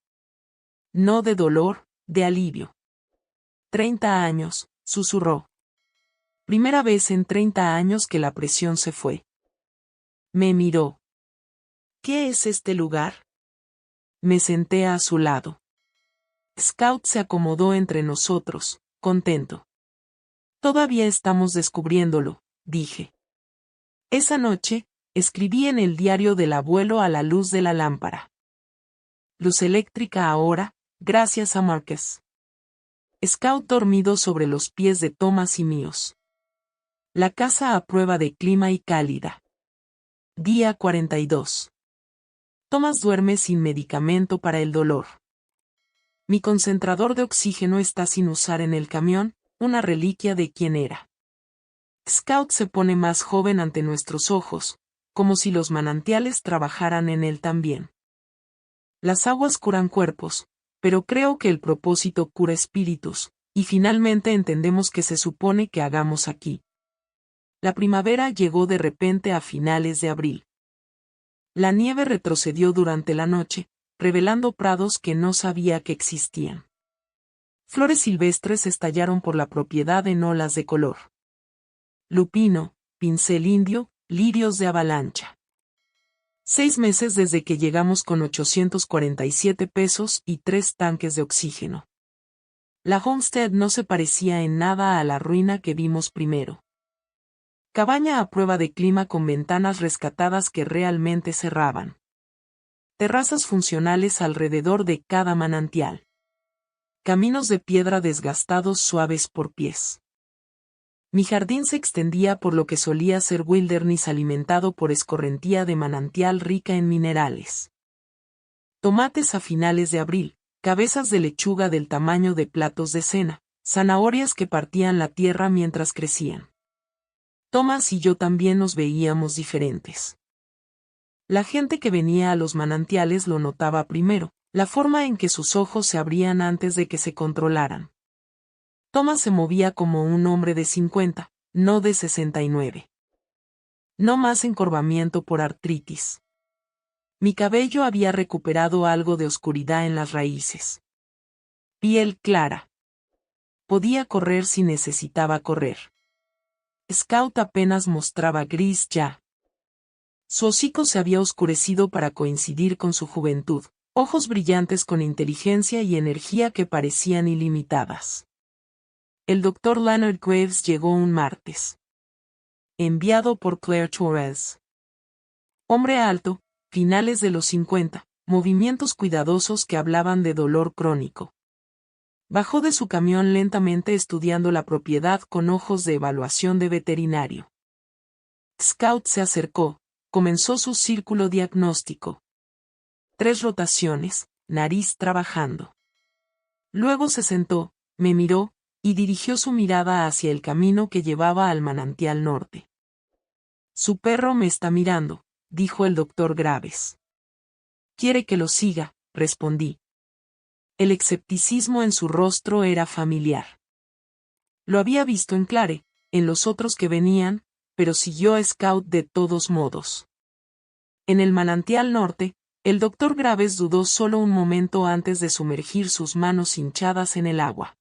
Speaker 1: No de dolor, de alivio. 30 años, susurró. Primera vez en 30 años que la presión se fue. Me miró. ¿Qué es este lugar? Me senté a su lado. Scout se acomodó entre nosotros, contento. Todavía estamos descubriéndolo, dije. Esa noche, escribí en el diario del abuelo a la luz de la lámpara. Luz eléctrica ahora, gracias a Marcus. Scout dormido sobre los pies de Thomas y míos. La casa a prueba de clima y cálida. Día 42. Thomas duerme sin medicamento para el dolor. Mi concentrador de oxígeno está sin usar en el camión, una reliquia de quien era. Scout se pone más joven ante nuestros ojos, como si los manantiales trabajaran en él también. Las aguas curan cuerpos, pero creo que el propósito cura espíritus, y finalmente entendemos qué se supone que hagamos aquí. La primavera llegó de repente a finales de abril. La nieve retrocedió durante la noche, revelando prados que no sabía que existían. Flores silvestres estallaron por la propiedad en olas de color. Lupino, pincel indio, lirios de avalancha. 6 meses desde que llegamos con 847 pesos y 3 tanques de oxígeno. La Homestead no se parecía en nada a la ruina que vimos primero. Cabaña a prueba de clima con ventanas rescatadas que realmente cerraban. Terrazas funcionales alrededor de cada manantial. Caminos de piedra desgastados suaves por pies. Mi jardín se extendía por lo que solía ser wilderness alimentado por escorrentía de manantial rica en minerales. Tomates a finales de abril, cabezas de lechuga del tamaño de platos de cena, zanahorias que partían la tierra mientras crecían. Thomas y yo también nos veíamos diferentes. La gente que venía a los manantiales lo notaba primero, la forma en que sus ojos se abrían antes de que se controlaran. Thomas se movía como un hombre de 50, no de 69. No más encorvamiento por artritis. Mi cabello había recuperado algo de oscuridad en las raíces. Piel clara. Podía correr si necesitaba correr. Scout apenas mostraba gris ya. Su hocico se había oscurecido para coincidir con su juventud, ojos brillantes con inteligencia y energía que parecían ilimitadas. El Dr. Leonard Graves llegó un martes. Enviado por Claire Torres. Hombre alto, finales de los 50, movimientos cuidadosos que hablaban de dolor crónico. Bajó de su camión lentamente estudiando la propiedad con ojos de evaluación de veterinario. Scout se acercó, comenzó su círculo diagnóstico. 3 rotaciones, nariz trabajando. Luego se sentó, me miró, y dirigió su mirada hacia el camino que llevaba al manantial norte. Su perro me está mirando, dijo el doctor Graves. Quiere que lo siga, respondí. El escepticismo en su rostro era familiar. Lo había visto en Clare, en los otros que venían, pero siguió a Scout de todos modos. En el manantial norte, el doctor Graves dudó solo un momento antes de sumergir sus manos hinchadas en el agua.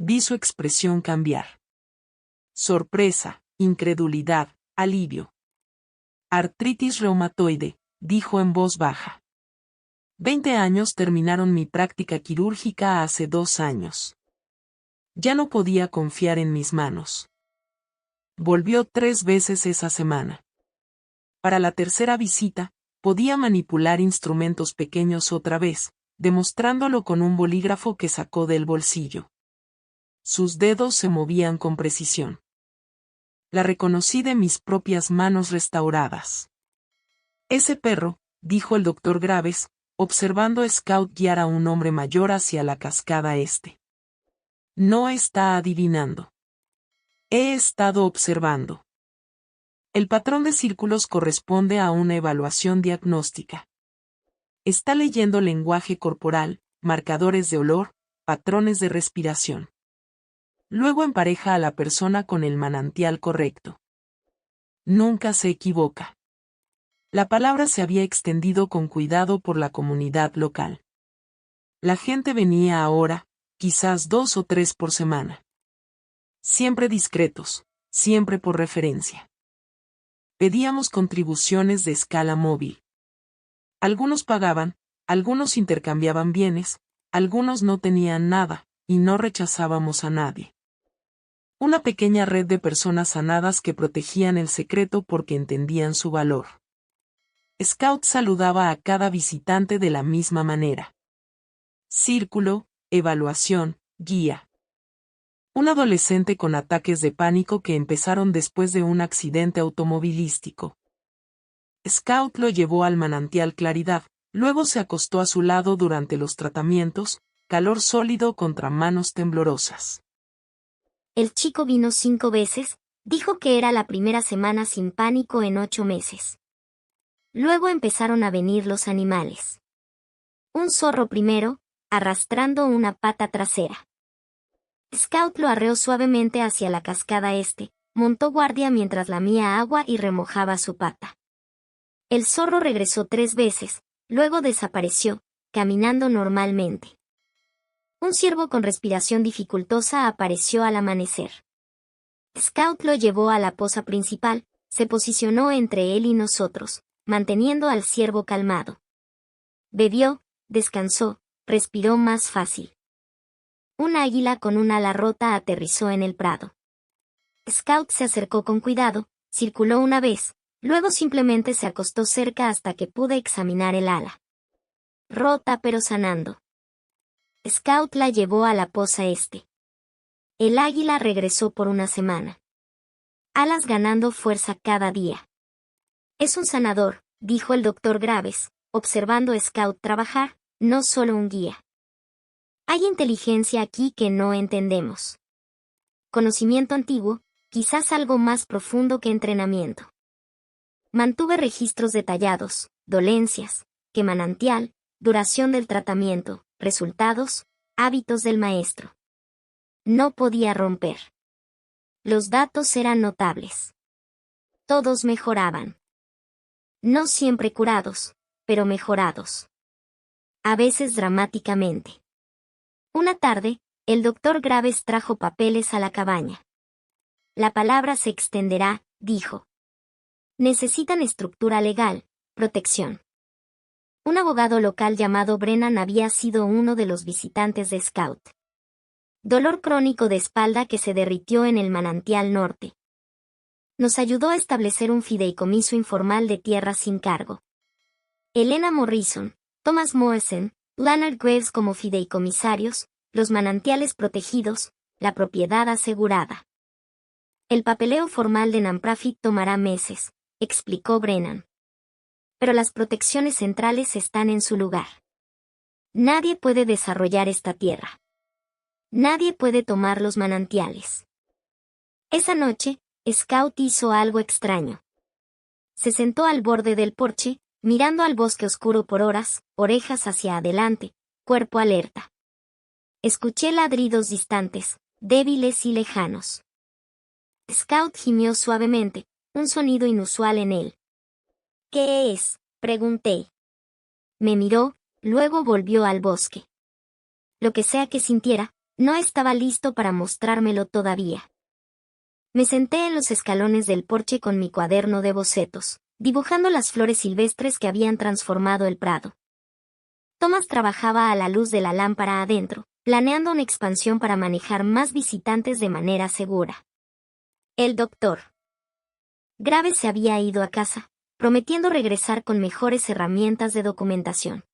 Speaker 1: Vi su expresión cambiar. Sorpresa, incredulidad, alivio. Artritis reumatoide, dijo en voz baja. 20 años terminaron mi práctica quirúrgica hace 2 años. Ya no podía confiar en mis manos. Volvió 3 veces esa semana. Para la tercera visita, podía manipular instrumentos pequeños otra vez, demostrándolo con un bolígrafo que sacó del bolsillo. Sus dedos se movían con precisión. La reconocí de mis propias manos restauradas. Ese perro, dijo el doctor Graves, observando a Scout guiar a un hombre mayor hacia la cascada este. No está adivinando. He estado observando. El patrón de círculos corresponde a una evaluación diagnóstica. Está leyendo lenguaje corporal, marcadores de olor, patrones de respiración. Luego empareja a la persona con el manantial correcto. Nunca se equivoca. La palabra se había extendido con cuidado por la comunidad local. La gente venía ahora, quizás 2 o 3 por semana. Siempre discretos, siempre por referencia. Pedíamos contribuciones de escala móvil. Algunos pagaban, algunos intercambiaban bienes, algunos no tenían nada, y no rechazábamos a nadie. Una pequeña red de personas sanadas que protegían el secreto porque entendían su valor. Scout saludaba a cada visitante de la misma manera. Círculo, evaluación, guía. Un adolescente con ataques de pánico que empezaron después de un accidente automovilístico. Scout lo llevó al manantial Claridad, luego se acostó a su lado durante los tratamientos, calor sólido contra manos temblorosas.
Speaker 2: El chico vino 5 veces, dijo que era la primera semana sin pánico en 8 meses. Luego empezaron a venir los animales. Un zorro primero, arrastrando una pata trasera. Scout lo arreó suavemente hacia la cascada este, montó guardia mientras lamía agua y remojaba su pata. El zorro regresó 3 veces, luego desapareció, caminando normalmente. Un ciervo con respiración dificultosa apareció al amanecer. Scout lo llevó a la poza principal, se posicionó entre él y nosotros, manteniendo al ciervo calmado. Bebió, descansó, respiró más fácil. Un águila con un ala rota aterrizó en el prado. Scout se acercó con cuidado, circuló una vez, luego simplemente se acostó cerca hasta que pude examinar el ala. Rota pero sanando. Scout la llevó a la poza este. El águila regresó por una semana. Alas ganando fuerza cada día. Es un sanador, dijo el doctor Graves, observando a Scout trabajar, no solo un guía. Hay inteligencia aquí que no entendemos. Conocimiento antiguo, quizás algo más profundo que entrenamiento. Mantuve registros detallados, dolencias, qué manantial, duración del tratamiento, resultados, hábitos del maestro. No podía romper. Los datos eran notables. Todos mejoraban. No siempre curados, pero mejorados. A veces dramáticamente. Una tarde, el doctor Graves trajo papeles a la cabaña. La palabra se extenderá, dijo. Necesitan estructura legal, protección. Un abogado local llamado Brennan había sido uno de los visitantes de Scout. Dolor crónico de espalda que se derritió en el manantial norte. Nos ayudó a establecer un fideicomiso informal de tierra sin cargo. Elena Morrison, Thomas Morrison, Leonard Graves como fideicomisarios, los manantiales protegidos, la propiedad asegurada. El papeleo formal de Nonprofit tomará meses, explicó Brennan. Pero las protecciones centrales están en su lugar. Nadie puede desarrollar esta tierra. Nadie puede tomar los manantiales. Esa noche, Scout hizo algo extraño. Se sentó al borde del porche, mirando al bosque oscuro por horas, orejas hacia adelante, cuerpo alerta. Escuché ladridos distantes, débiles y lejanos. Scout gimió suavemente, un sonido inusual en él. ¿Qué es?, pregunté. Me miró, luego volvió al bosque. Lo que sea que sintiera, no estaba listo para mostrármelo todavía. Me senté en los escalones del porche con mi cuaderno de bocetos, dibujando las flores silvestres que habían transformado el prado. Thomas trabajaba a la luz de la lámpara adentro, planeando una expansión para manejar más visitantes de manera segura. El doctor Graves se había ido a casa, prometiendo regresar con mejores herramientas de documentación.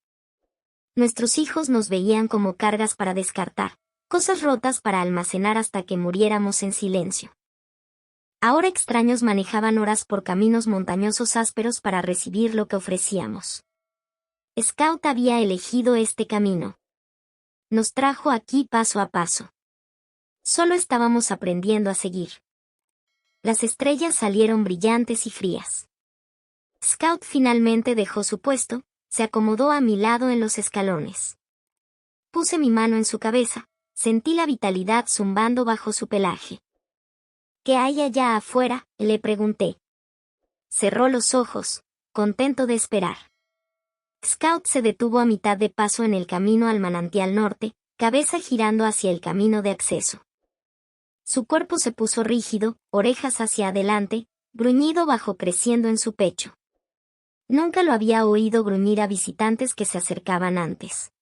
Speaker 2: Nuestros hijos nos veían como cargas para descartar, cosas rotas para almacenar hasta que muriéramos en silencio. Ahora extraños manejaban horas por caminos montañosos ásperos para recibir lo que ofrecíamos. Scout había elegido este camino. Nos trajo aquí paso a paso. Solo estábamos aprendiendo a seguir. Las estrellas salieron brillantes y frías. Scout finalmente dejó su puesto, se acomodó a mi lado en los escalones. Puse mi mano en su cabeza, sentí la vitalidad zumbando bajo su pelaje. ¿Qué hay allá afuera?, le pregunté. Cerró los ojos, contento de esperar. Scout se detuvo a mitad de paso en el camino al manantial norte, cabeza girando hacia el camino de acceso. Su cuerpo se puso rígido, orejas hacia adelante, gruñido bajo creciendo en su pecho. Nunca lo había oído gruñir a visitantes que se acercaban antes.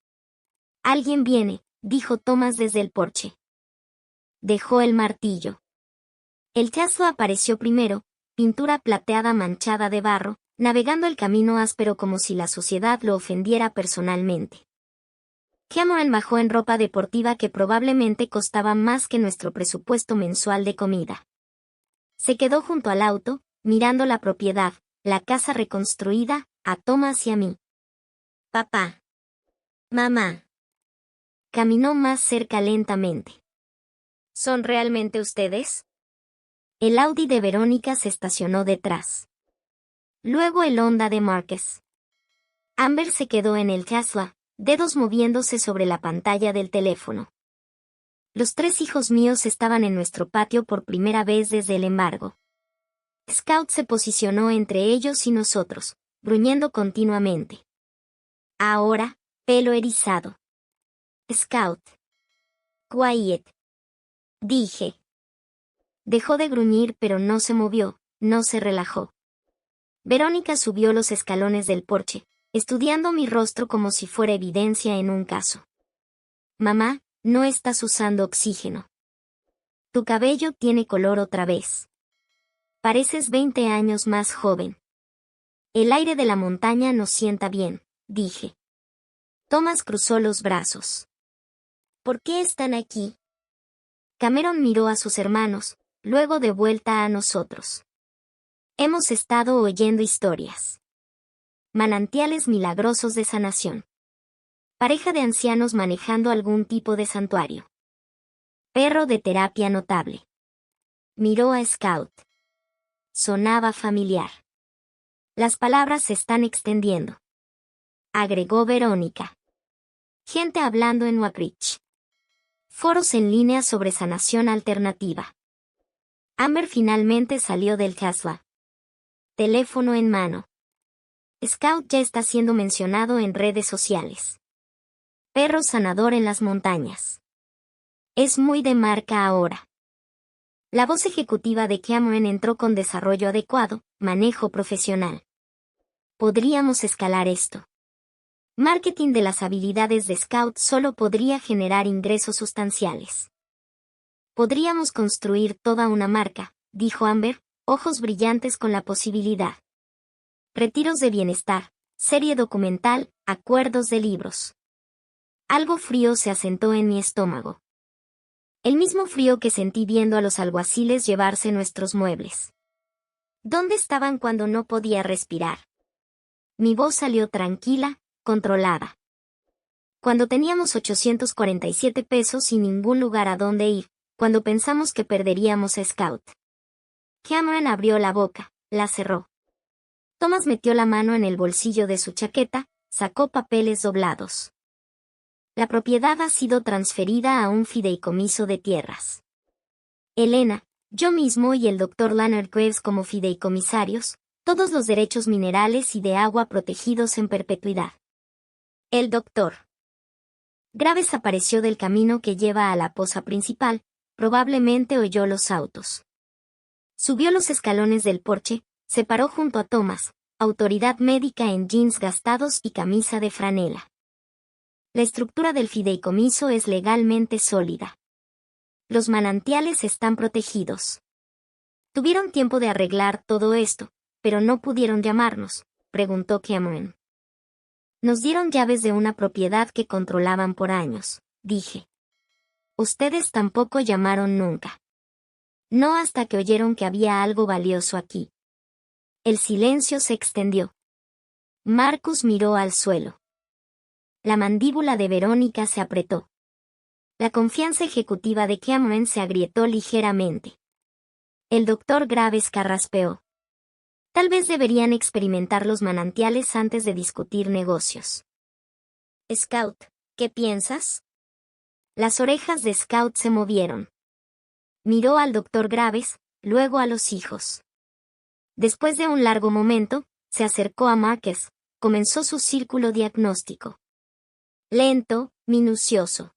Speaker 2: Alguien viene, dijo Thomas desde el porche. Dejó el martillo. El caso apareció primero, pintura plateada manchada de barro, navegando el camino áspero como si la suciedad lo ofendiera personalmente. Cameron bajó en ropa deportiva que probablemente costaba más que nuestro presupuesto mensual de comida. Se quedó junto al auto, mirando la propiedad, la casa reconstruida, a Thomas y a mí. Papá. Mamá. Caminó más cerca lentamente. ¿Son realmente ustedes? El Audi de Verónica se estacionó detrás. Luego el Honda de Márquez. Amber se quedó en el Tesla, dedos moviéndose sobre la pantalla del teléfono. Los 3 hijos míos estaban en nuestro patio por primera vez desde el embargo. Scout se posicionó entre ellos y nosotros, gruñendo continuamente. Ahora, pelo erizado. Scout. Quiet. Dije. Dejó de gruñir pero no se movió, no se relajó. Verónica subió los escalones del porche, estudiando mi rostro como si fuera evidencia en un caso. Mamá, no estás usando oxígeno. Tu cabello tiene color otra vez. Pareces 20 años más joven. El aire de la montaña nos sienta bien, dije. Thomas cruzó los brazos. ¿Por qué están aquí? Cameron miró a sus hermanos, luego de vuelta a nosotros. Hemos estado oyendo historias. Manantiales milagrosos de sanación. Pareja de ancianos manejando algún tipo de santuario. Perro de terapia notable. Miró a Scout. Sonaba familiar. Las palabras se están extendiendo. Agregó Verónica. Gente hablando en Wakrich. Foros en línea sobre sanación alternativa. Amber finalmente salió del Tesla. Teléfono en mano. Scout ya está siendo mencionado en redes sociales. Perro sanador en las montañas. Es muy de marca ahora. La voz ejecutiva de Cameron entró con desarrollo adecuado, manejo profesional. Podríamos escalar esto. Marketing de las habilidades de Scout solo podría generar ingresos sustanciales. Podríamos construir toda una marca, dijo Amber, ojos brillantes con la posibilidad. Retiros de bienestar, serie documental, acuerdos de libros. Algo frío se asentó en mi estómago. El mismo frío que sentí viendo a los alguaciles llevarse nuestros muebles. ¿Dónde estaban cuando no podía respirar? Mi voz salió tranquila, controlada. Cuando teníamos 847 pesos y ningún lugar a dónde ir, cuando pensamos que perderíamos a Scout. Cameron abrió la boca, la cerró. Thomas metió la mano en el bolsillo de su chaqueta, sacó papeles doblados. La propiedad ha sido transferida a un fideicomiso de tierras. Elena, yo mismo y el Dr. Leonard Graves como fideicomisarios, todos los derechos minerales y de agua protegidos en perpetuidad. El Dr. Graves apareció del camino que lleva a la poza principal, probablemente oyó los autos. Subió los escalones del porche, se paró junto a Thomas, autoridad médica en jeans gastados y camisa de franela. La estructura del fideicomiso es legalmente sólida. Los manantiales están protegidos. Tuvieron tiempo de arreglar todo esto, pero no pudieron llamarnos, preguntó Cameron. Nos dieron llaves de una propiedad que controlaban por años, dije. Ustedes tampoco llamaron nunca. No hasta que oyeron que había algo valioso aquí. El silencio se extendió. Marcus miró al suelo. La mandíbula de Verónica se apretó. La confianza ejecutiva de Cameron se agrietó ligeramente. El doctor Graves carraspeó. Tal vez deberían experimentar los manantiales antes de discutir negocios. Scout, ¿qué piensas? Las orejas de Scout se movieron. Miró al doctor Graves, luego a los hijos. Después de un largo momento, se acercó a Marcus, comenzó su círculo diagnóstico. Lento, minucioso.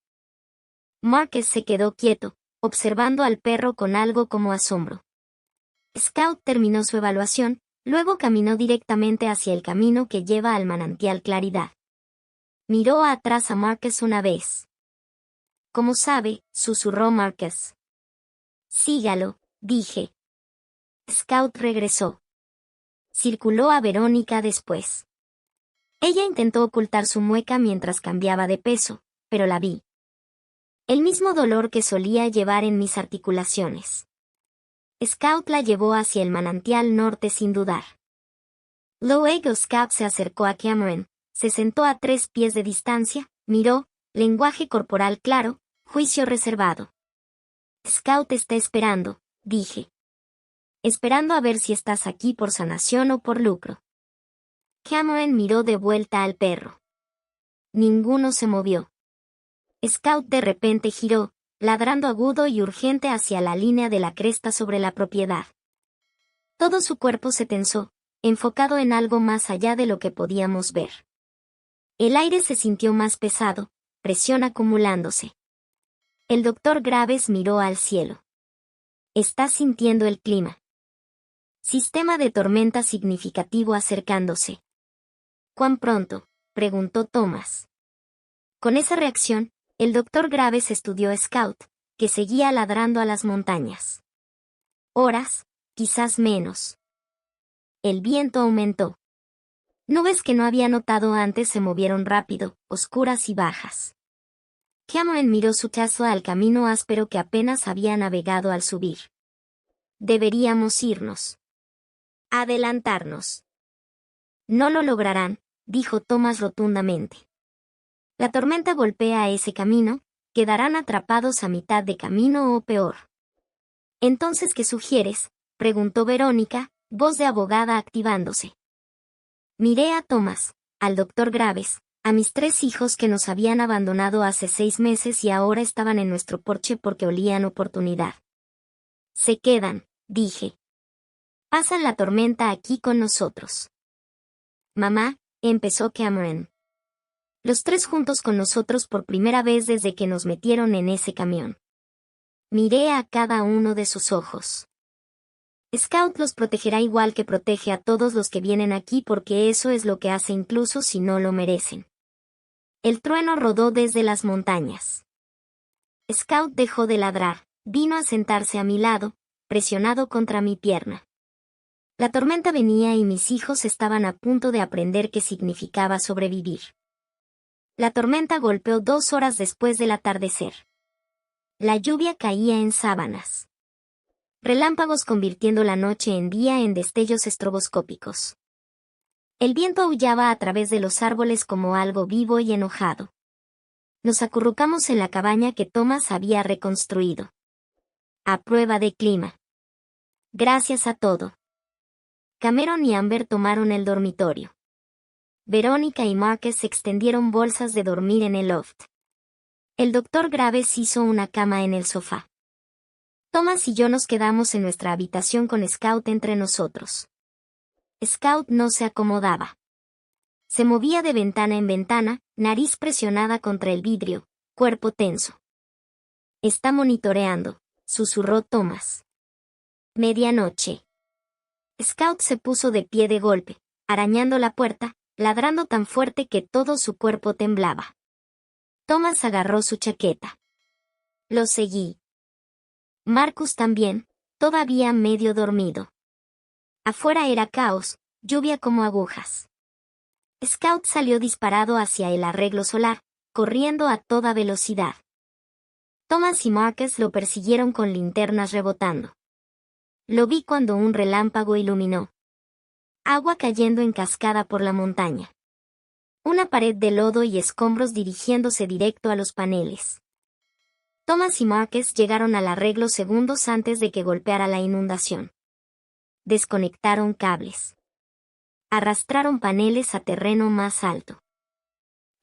Speaker 2: Marcus se quedó quieto, observando al perro con algo como asombro. Scout terminó su evaluación, luego caminó directamente hacia el camino que lleva al manantial Claridad. Miró atrás a Marcus una vez. «¿Cómo sabe?», susurró Marcus. «Sígalo», dije. Scout regresó. Circuló a Verónica después. Ella intentó ocultar su mueca mientras cambiaba de peso, pero la vi. El mismo dolor que solía llevar en mis articulaciones. Scout la llevó hacia el manantial norte sin dudar. Luego Scout se acercó a Cameron, se sentó a 3 pies de distancia, miró, lenguaje corporal claro, juicio reservado. Scout está esperando, dije. Esperando a ver si estás aquí por sanación o por lucro. Cameron miró de vuelta al perro. Ninguno se movió. Scout de repente giró, ladrando agudo y urgente hacia la línea de la cresta sobre la propiedad. Todo su cuerpo se tensó, enfocado en algo más allá de lo que podíamos ver. El aire se sintió más pesado, presión acumulándose. El doctor Graves miró al cielo. «Está sintiendo el clima. Sistema de tormenta significativo acercándose». «¿Cuán pronto?», preguntó Thomas. Con esa reacción, el doctor Graves estudió a Scout, que seguía ladrando a las montañas. «Horas, quizás menos». El viento aumentó. Nubes que no había notado antes se movieron rápido, oscuras y bajas. Cameron miró su caso al camino áspero que apenas había navegado al subir. «Deberíamos irnos. Adelantarnos». «No lo lograrán», dijo Thomas rotundamente. «La tormenta golpea ese camino, quedarán atrapados a mitad de camino o peor». «¿Entonces qué sugieres?», preguntó Verónica, voz de abogada activándose. Miré a Thomas, al doctor Graves, a mis 3 hijos que nos habían abandonado hace 6 meses y ahora estaban en nuestro porche porque olían oportunidad. «Se quedan», dije. «Pasan la tormenta aquí con nosotros». «Mamá», empezó Cameron. «Los 3 juntos con nosotros por primera vez desde que nos metieron en ese camión». Miré a cada uno de sus ojos. «Scout los protegerá igual que protege a todos los que vienen aquí porque eso es lo que hace incluso si no lo merecen». El trueno rodó desde las montañas. Scout dejó de ladrar, vino a sentarse a mi lado, presionado contra mi pierna. La tormenta venía y mis hijos estaban a punto de aprender qué significaba sobrevivir. La tormenta golpeó 2 horas después del atardecer. La lluvia caía en sábanas. Relámpagos convirtiendo la noche en día en destellos estroboscópicos. El viento aullaba a través de los árboles como algo vivo y enojado. Nos acurrucamos en la cabaña que Thomas había reconstruido. A prueba de clima. Gracias a todo. Cameron y Amber tomaron el dormitorio. Verónica y Marcus extendieron bolsas de dormir en el loft. El doctor Graves hizo una cama en el sofá. Thomas y yo nos quedamos en nuestra habitación con Scout entre nosotros. Scout no se acomodaba. Se movía de ventana en ventana, nariz presionada contra el vidrio, cuerpo tenso. «Está monitoreando», susurró Thomas. Medianoche. Scout se puso de pie de golpe, arañando la puerta, ladrando tan fuerte que todo su cuerpo temblaba. Thomas agarró su chaqueta. Lo seguí. Marcus también, todavía medio dormido. Afuera era caos, lluvia como agujas. Scout salió disparado hacia el arreglo solar, corriendo a toda velocidad. Thomas y Marcus lo persiguieron con linternas rebotando. Lo vi cuando un relámpago iluminó. Agua cayendo en cascada por la montaña. Una pared de lodo y escombros dirigiéndose directo a los paneles. Thomas y Marcus llegaron al arreglo segundos antes de que golpeara la inundación. Desconectaron cables. Arrastraron paneles a terreno más alto.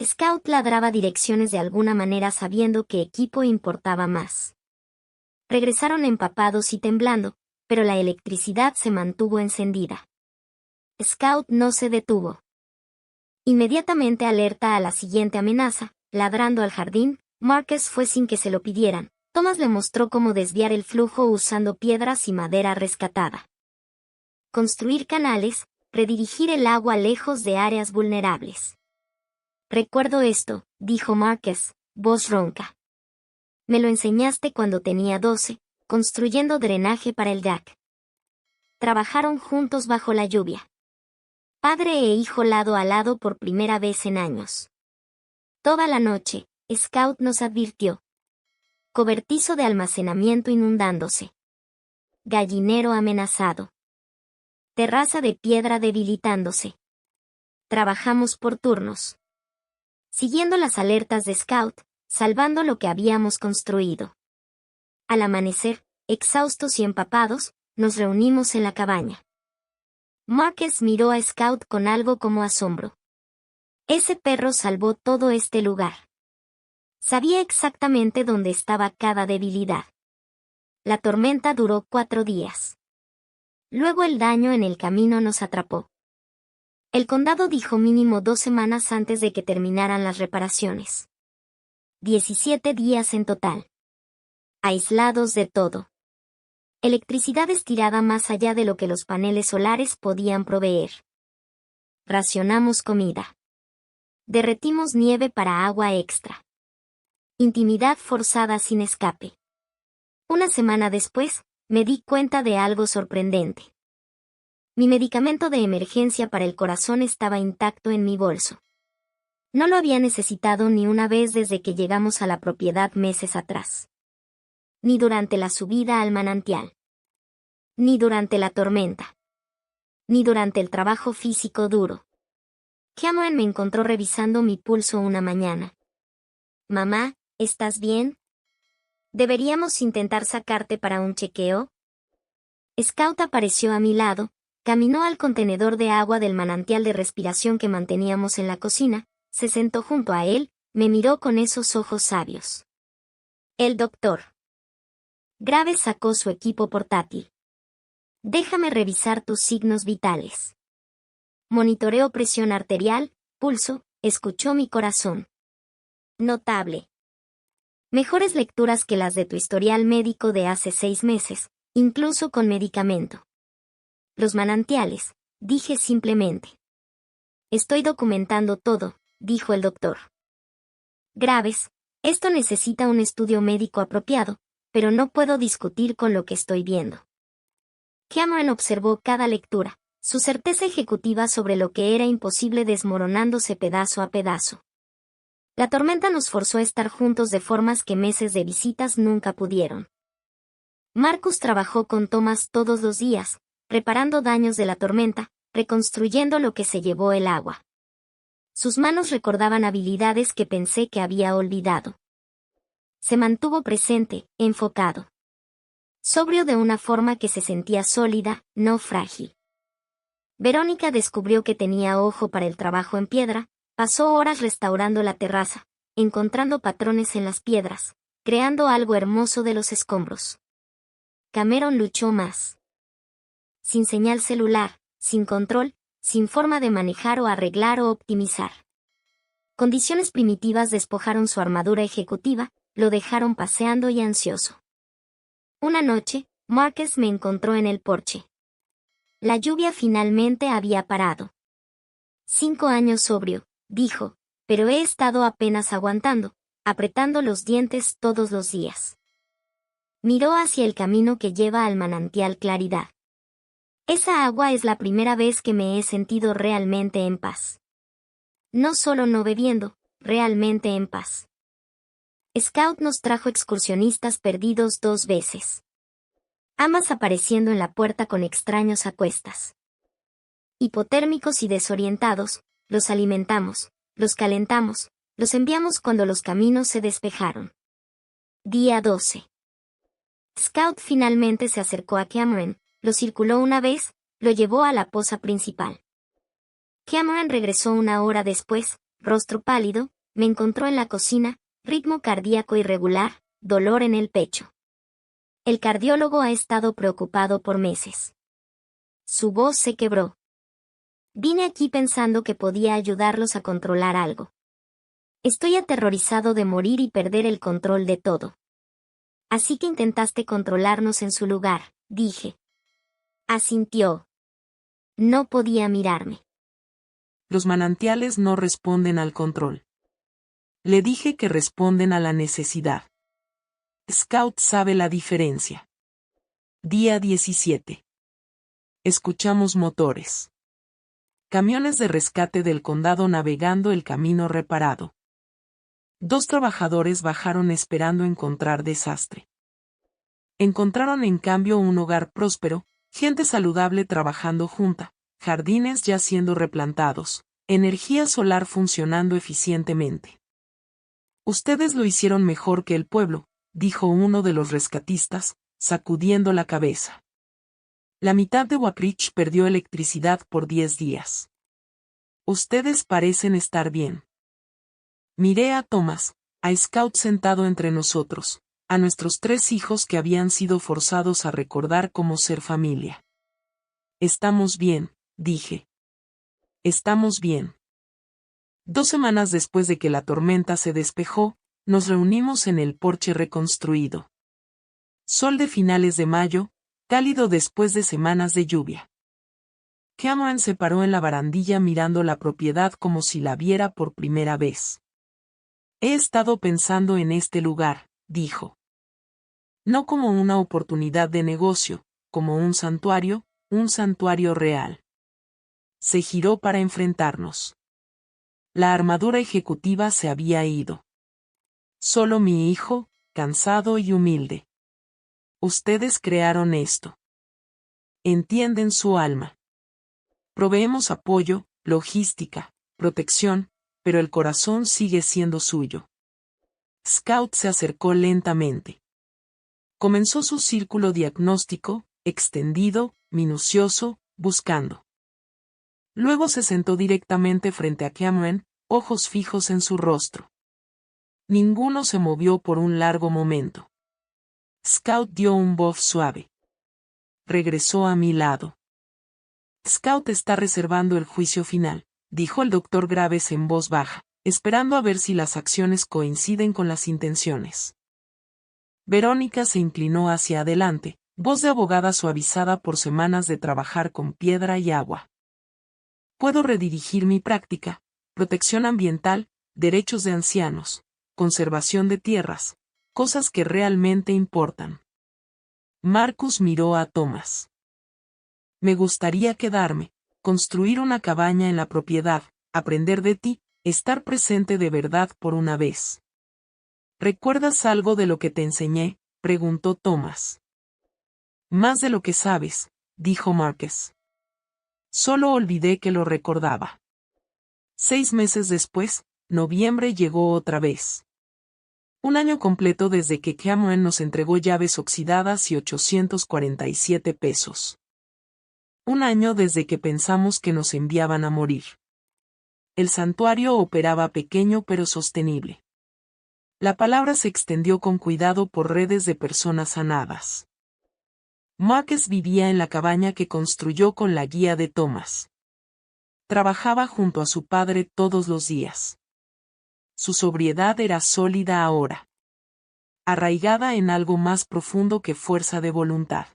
Speaker 2: Scout ladraba direcciones de alguna manera sabiendo qué equipo importaba más. Regresaron empapados y temblando, pero la electricidad se mantuvo encendida. Scout no se detuvo. Inmediatamente alerta a la siguiente amenaza, ladrando al jardín, Marcus fue sin que se lo pidieran. Thomas le mostró cómo desviar el flujo usando piedras y madera rescatada. Construir canales, redirigir el agua lejos de áreas vulnerables. Recuerdo esto, dijo Marcus, voz ronca. Me lo enseñaste cuando tenía 12, construyendo drenaje para el Jack. Trabajaron juntos bajo la lluvia. Padre e hijo lado a lado por primera vez en años. Toda la noche, Scout nos advirtió. Cobertizo de almacenamiento inundándose. Gallinero amenazado. Terraza de piedra debilitándose. Trabajamos por turnos. Siguiendo las alertas de Scout, salvando lo que habíamos construido. Al amanecer, exhaustos y empapados, nos reunimos en la cabaña. Marcus miró a Scout con algo como asombro. Ese perro salvó todo este lugar. Sabía exactamente dónde estaba cada debilidad. La tormenta duró 4 días. Luego el daño en el camino nos atrapó. El condado dijo mínimo 2 semanas antes de que terminaran las reparaciones. 17 días en total. Aislados de todo. Electricidad estirada más allá de lo que los paneles solares podían proveer. Racionamos comida. Derretimos nieve para agua extra. Intimidad forzada sin escape. Una semana después, me di cuenta de algo sorprendente. Mi medicamento de emergencia para el corazón estaba intacto en mi bolso. No lo había necesitado ni una vez desde que llegamos a la propiedad meses atrás. Ni durante la subida al manantial. Ni durante la tormenta. Ni durante el trabajo físico duro. Cameron me encontró revisando mi pulso una mañana. Mamá, ¿estás bien? ¿Deberíamos intentar sacarte para un chequeo? Scout apareció a mi lado, caminó al contenedor de agua del manantial de respiración que manteníamos en la cocina, se sentó junto a él, me miró con esos ojos sabios. El doctor. Graves sacó su equipo portátil. Déjame revisar tus signos vitales. Monitoreó presión arterial, pulso, escuchó mi corazón. Notable. Mejores lecturas que las de tu historial médico de hace 6 meses, incluso con medicamento. Los manantiales, dije simplemente. Estoy documentando todo, dijo el doctor. Graves, esto necesita un estudio médico apropiado, pero no puedo discutir con lo que estoy viendo. Cameron observó cada lectura, su certeza ejecutiva sobre lo que era imposible desmoronándose pedazo a pedazo. La tormenta nos forzó a estar juntos de formas que meses de visitas nunca pudieron. Marcus trabajó con Thomas todos los días, reparando daños de la tormenta, reconstruyendo lo que se llevó el agua. Sus manos recordaban habilidades que pensé que había olvidado. Se mantuvo presente, enfocado. Sobrio de una forma que se sentía sólida, no frágil. Verónica descubrió que tenía ojo para el trabajo en piedra, pasó horas restaurando la terraza, encontrando patrones en las piedras, creando algo hermoso de los escombros. Cameron luchó más. Sin señal celular, sin control, sin forma de manejar o arreglar o optimizar. Condiciones primitivas despojaron su armadura ejecutiva, lo dejaron paseando y ansioso. Una noche, Marcus me encontró en el porche. La lluvia finalmente había parado. 5 años sobrio, dijo, pero he estado apenas aguantando, apretando los dientes todos los días. Miró hacia el camino que lleva al manantial Claridad. Esa agua es la primera vez que me he sentido realmente en paz. No solo no bebiendo, realmente en paz. Scout nos trajo excursionistas perdidos 2 veces. Amas apareciendo en la puerta con extraños a cuestas. Hipotérmicos y desorientados, los alimentamos, los calentamos, los enviamos cuando los caminos se despejaron. Día 12. Scout finalmente se acercó a Cameron, lo circuló una vez, lo llevó a la poza principal. Cameron regresó una hora después, rostro pálido, me encontró en la cocina, ritmo cardíaco irregular, dolor en el pecho. El cardiólogo ha estado preocupado por meses. Su voz se quebró. Vine aquí pensando que podía ayudarlos a controlar algo. Estoy aterrorizado de morir y perder el control de todo. Así que intentaste controlarnos en su lugar, dije. Asintió. No podía mirarme.
Speaker 1: Los manantiales no responden al control. Le dije que responden a la necesidad. Scout sabe la diferencia. Día 17. Escuchamos motores. Camiones de rescate del condado navegando el camino reparado. 2 trabajadores bajaron esperando encontrar desastre. Encontraron en cambio un hogar próspero, gente saludable trabajando junta, jardines ya siendo replantados, energía solar funcionando eficientemente. Ustedes lo hicieron mejor que el pueblo, dijo uno de los rescatistas, sacudiendo la cabeza. La mitad de Waprich perdió electricidad por 10 días. Ustedes parecen estar bien. Miré a Thomas, a Scout sentado entre nosotros, a nuestros 3 hijos que habían sido forzados a recordar cómo ser familia. Estamos bien, dije. Estamos bien. 2 semanas después de que la tormenta se despejó, nos reunimos en el porche reconstruido. Sol de finales de mayo, cálido después de semanas de lluvia. Cameron se paró en la barandilla mirando la propiedad como si la viera por primera vez. He estado pensando en este lugar, dijo. No como una oportunidad de negocio, como un santuario real. Se giró para enfrentarnos. La armadura ejecutiva se había ido. Solo mi hijo, cansado y humilde. Ustedes crearon esto. Entienden su alma. Proveemos apoyo, logística, protección, pero el corazón sigue siendo suyo. Scout se acercó lentamente. Comenzó su círculo diagnóstico, extendido, minucioso, buscando. Luego se sentó directamente frente a Cameron, ojos fijos en su rostro. Ninguno se movió por un largo momento. Scout dio un bof suave. Regresó a mi lado. Scout está reservando el juicio final, dijo el doctor Graves en voz baja, esperando a ver si las acciones coinciden con las intenciones. Verónica se inclinó hacia adelante, voz de abogada suavizada por semanas de trabajar con piedra y agua. Puedo redirigir mi práctica, protección ambiental, derechos de ancianos, conservación de tierras, cosas que realmente importan. Marcus miró a Thomas. Me gustaría quedarme, construir una cabaña en la propiedad, aprender de ti, estar presente de verdad por una vez. ¿Recuerdas algo de lo que te enseñé?, preguntó Thomas. Más de lo que sabes, dijo Marcus. Solo olvidé que lo recordaba. 6 meses después, noviembre llegó otra vez. Un año completo desde que Cameron nos entregó llaves oxidadas y 847 pesos. Un año desde que pensamos que nos enviaban a morir. El santuario operaba pequeño pero sostenible. La palabra se extendió con cuidado por redes de personas sanadas. Marcus vivía en la cabaña que construyó con la guía de Thomas. Trabajaba junto a su padre todos los días. Su sobriedad era sólida ahora. Arraigada en algo más profundo que fuerza de voluntad.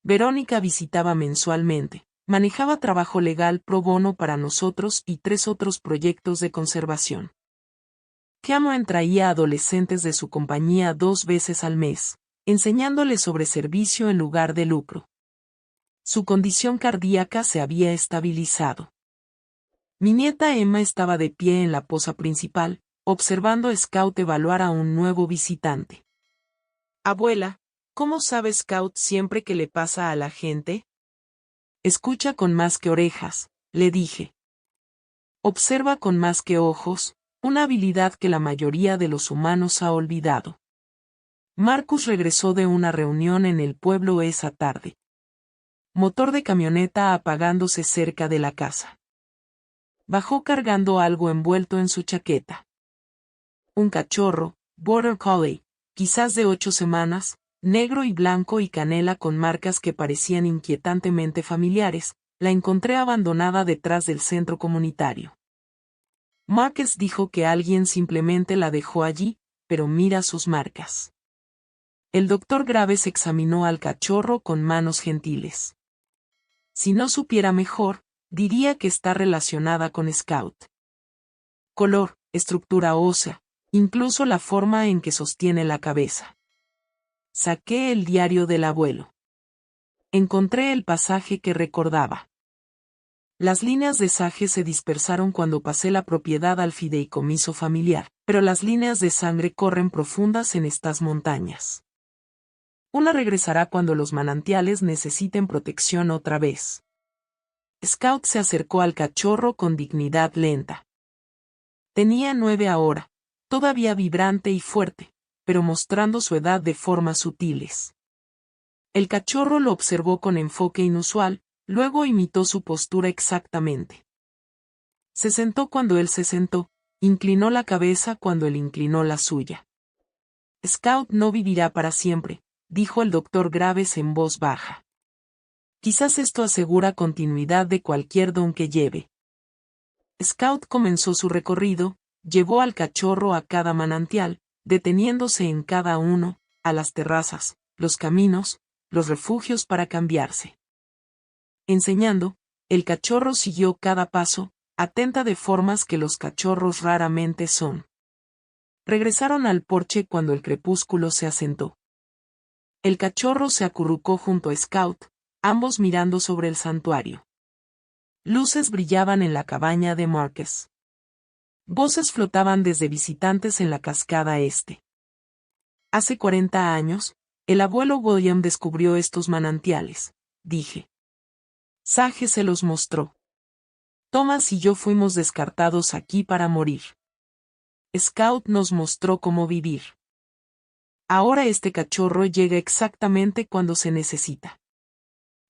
Speaker 1: Verónica visitaba mensualmente, manejaba trabajo legal pro bono para nosotros y 3 otros proyectos de conservación. Cameron traía adolescentes de su compañía 2 veces al mes, enseñándoles sobre servicio en lugar de lucro. Su condición cardíaca se había estabilizado. Mi nieta Emma estaba de pie en la poza principal, observando a Scout evaluar a un nuevo visitante. Abuela, ¿Cómo sabe Scout siempre que le pasa a la gente? Escucha con más que orejas, le dije. Observa con más que ojos, una habilidad que la mayoría de los humanos ha olvidado. Marcus regresó de una reunión en el pueblo esa tarde. Motor de camioneta apagándose cerca de la casa. Bajó cargando algo envuelto en su chaqueta. Un cachorro, Border Collie, quizás de 8 semanas, negro y blanco y canela con marcas que parecían inquietantemente familiares, la encontré abandonada detrás del centro comunitario. Marcus dijo que alguien simplemente la dejó allí, pero mira sus marcas. El doctor Graves examinó al cachorro con manos gentiles. Si no supiera mejor, diría que está relacionada con Scout. Color, estructura ósea, incluso la forma en que sostiene la cabeza. Saqué el diario del abuelo. Encontré el pasaje que recordaba. Las líneas de Sage se dispersaron cuando pasé la propiedad al fideicomiso familiar, pero las líneas de sangre corren profundas en estas montañas. Una regresará cuando los manantiales necesiten protección otra vez. Scout se acercó al cachorro con dignidad lenta. Tenía 9 ahora, todavía vibrante y fuerte, pero mostrando su edad de formas sutiles. El cachorro lo observó con enfoque inusual, luego imitó su postura exactamente. Se sentó cuando él se sentó, inclinó la cabeza cuando él inclinó la suya. Scout no vivirá para siempre, dijo el doctor Graves en voz baja. Quizás esto asegura continuidad de cualquier don que lleve. Scout comenzó su recorrido, llevó al cachorro a cada manantial, deteniéndose en cada uno, a las terrazas, los caminos, los refugios para cambiarse. Enseñando, el cachorro siguió cada paso, atenta de formas que los cachorros raramente son. Regresaron al porche cuando el crepúsculo se asentó. El cachorro se acurrucó junto a Scout, ambos mirando sobre el santuario. Luces brillaban en la cabaña de Marcus. Voces flotaban desde visitantes en la cascada este. Hace 40 años, el abuelo William descubrió estos manantiales, dije. Sage se los mostró. Thomas y yo fuimos descartados aquí para morir. Scout nos mostró cómo vivir. Ahora este cachorro llega exactamente cuando se necesita.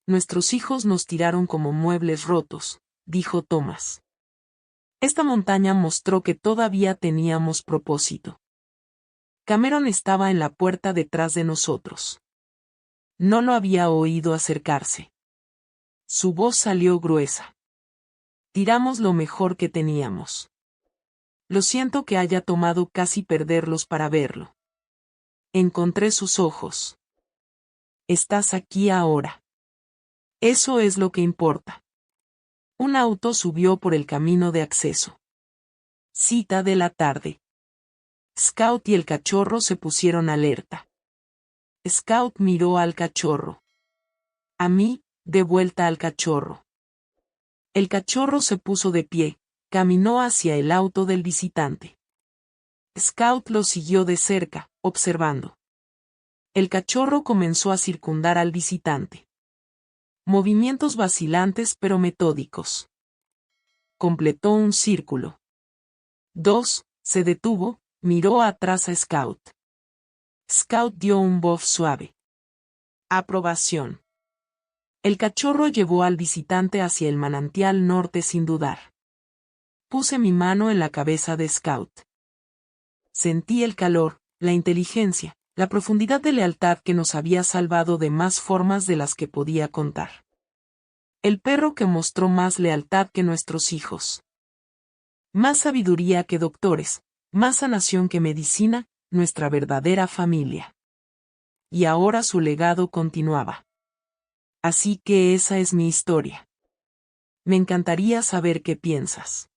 Speaker 1: Nuestros hijos nos tiraron como muebles rotos, dijo Thomas. Esta montaña mostró que todavía teníamos propósito. Cameron estaba en la puerta detrás de nosotros. No lo había oído acercarse. Su voz salió gruesa. Tiramos lo mejor que teníamos. Lo siento que haya tomado casi perderlos para verlo. Encontré sus ojos. Estás aquí ahora. Eso es lo que importa. Un auto subió por el camino de acceso. Cita de la tarde. Scout y el cachorro se pusieron alerta. Scout miró al cachorro. A mí, de vuelta al cachorro. El cachorro se puso de pie, caminó hacia el auto del visitante. Scout lo siguió de cerca, observando. El cachorro comenzó a circundar al visitante. Movimientos vacilantes pero metódicos. Completó un círculo. 2, se detuvo, miró atrás a Scout. Scout dio un bof suave. Aprobación. El cachorro llevó al visitante hacia el manantial norte sin dudar. Puse mi mano en la cabeza de Scout. Sentí el calor, la inteligencia, la profundidad de lealtad que nos había salvado de más formas de las que podía contar. El perro que mostró más lealtad que nuestros hijos. Más sabiduría que doctores, más sanación que medicina, nuestra verdadera familia. Y ahora su legado continuaba. Así que esa es mi historia. Me encantaría saber qué piensas.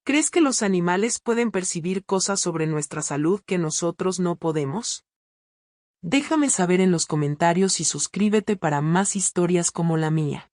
Speaker 1: ¿Crees que los animales pueden percibir cosas sobre nuestra salud que nosotros no podemos? Déjame saber en los comentarios y suscríbete para más historias como la mía.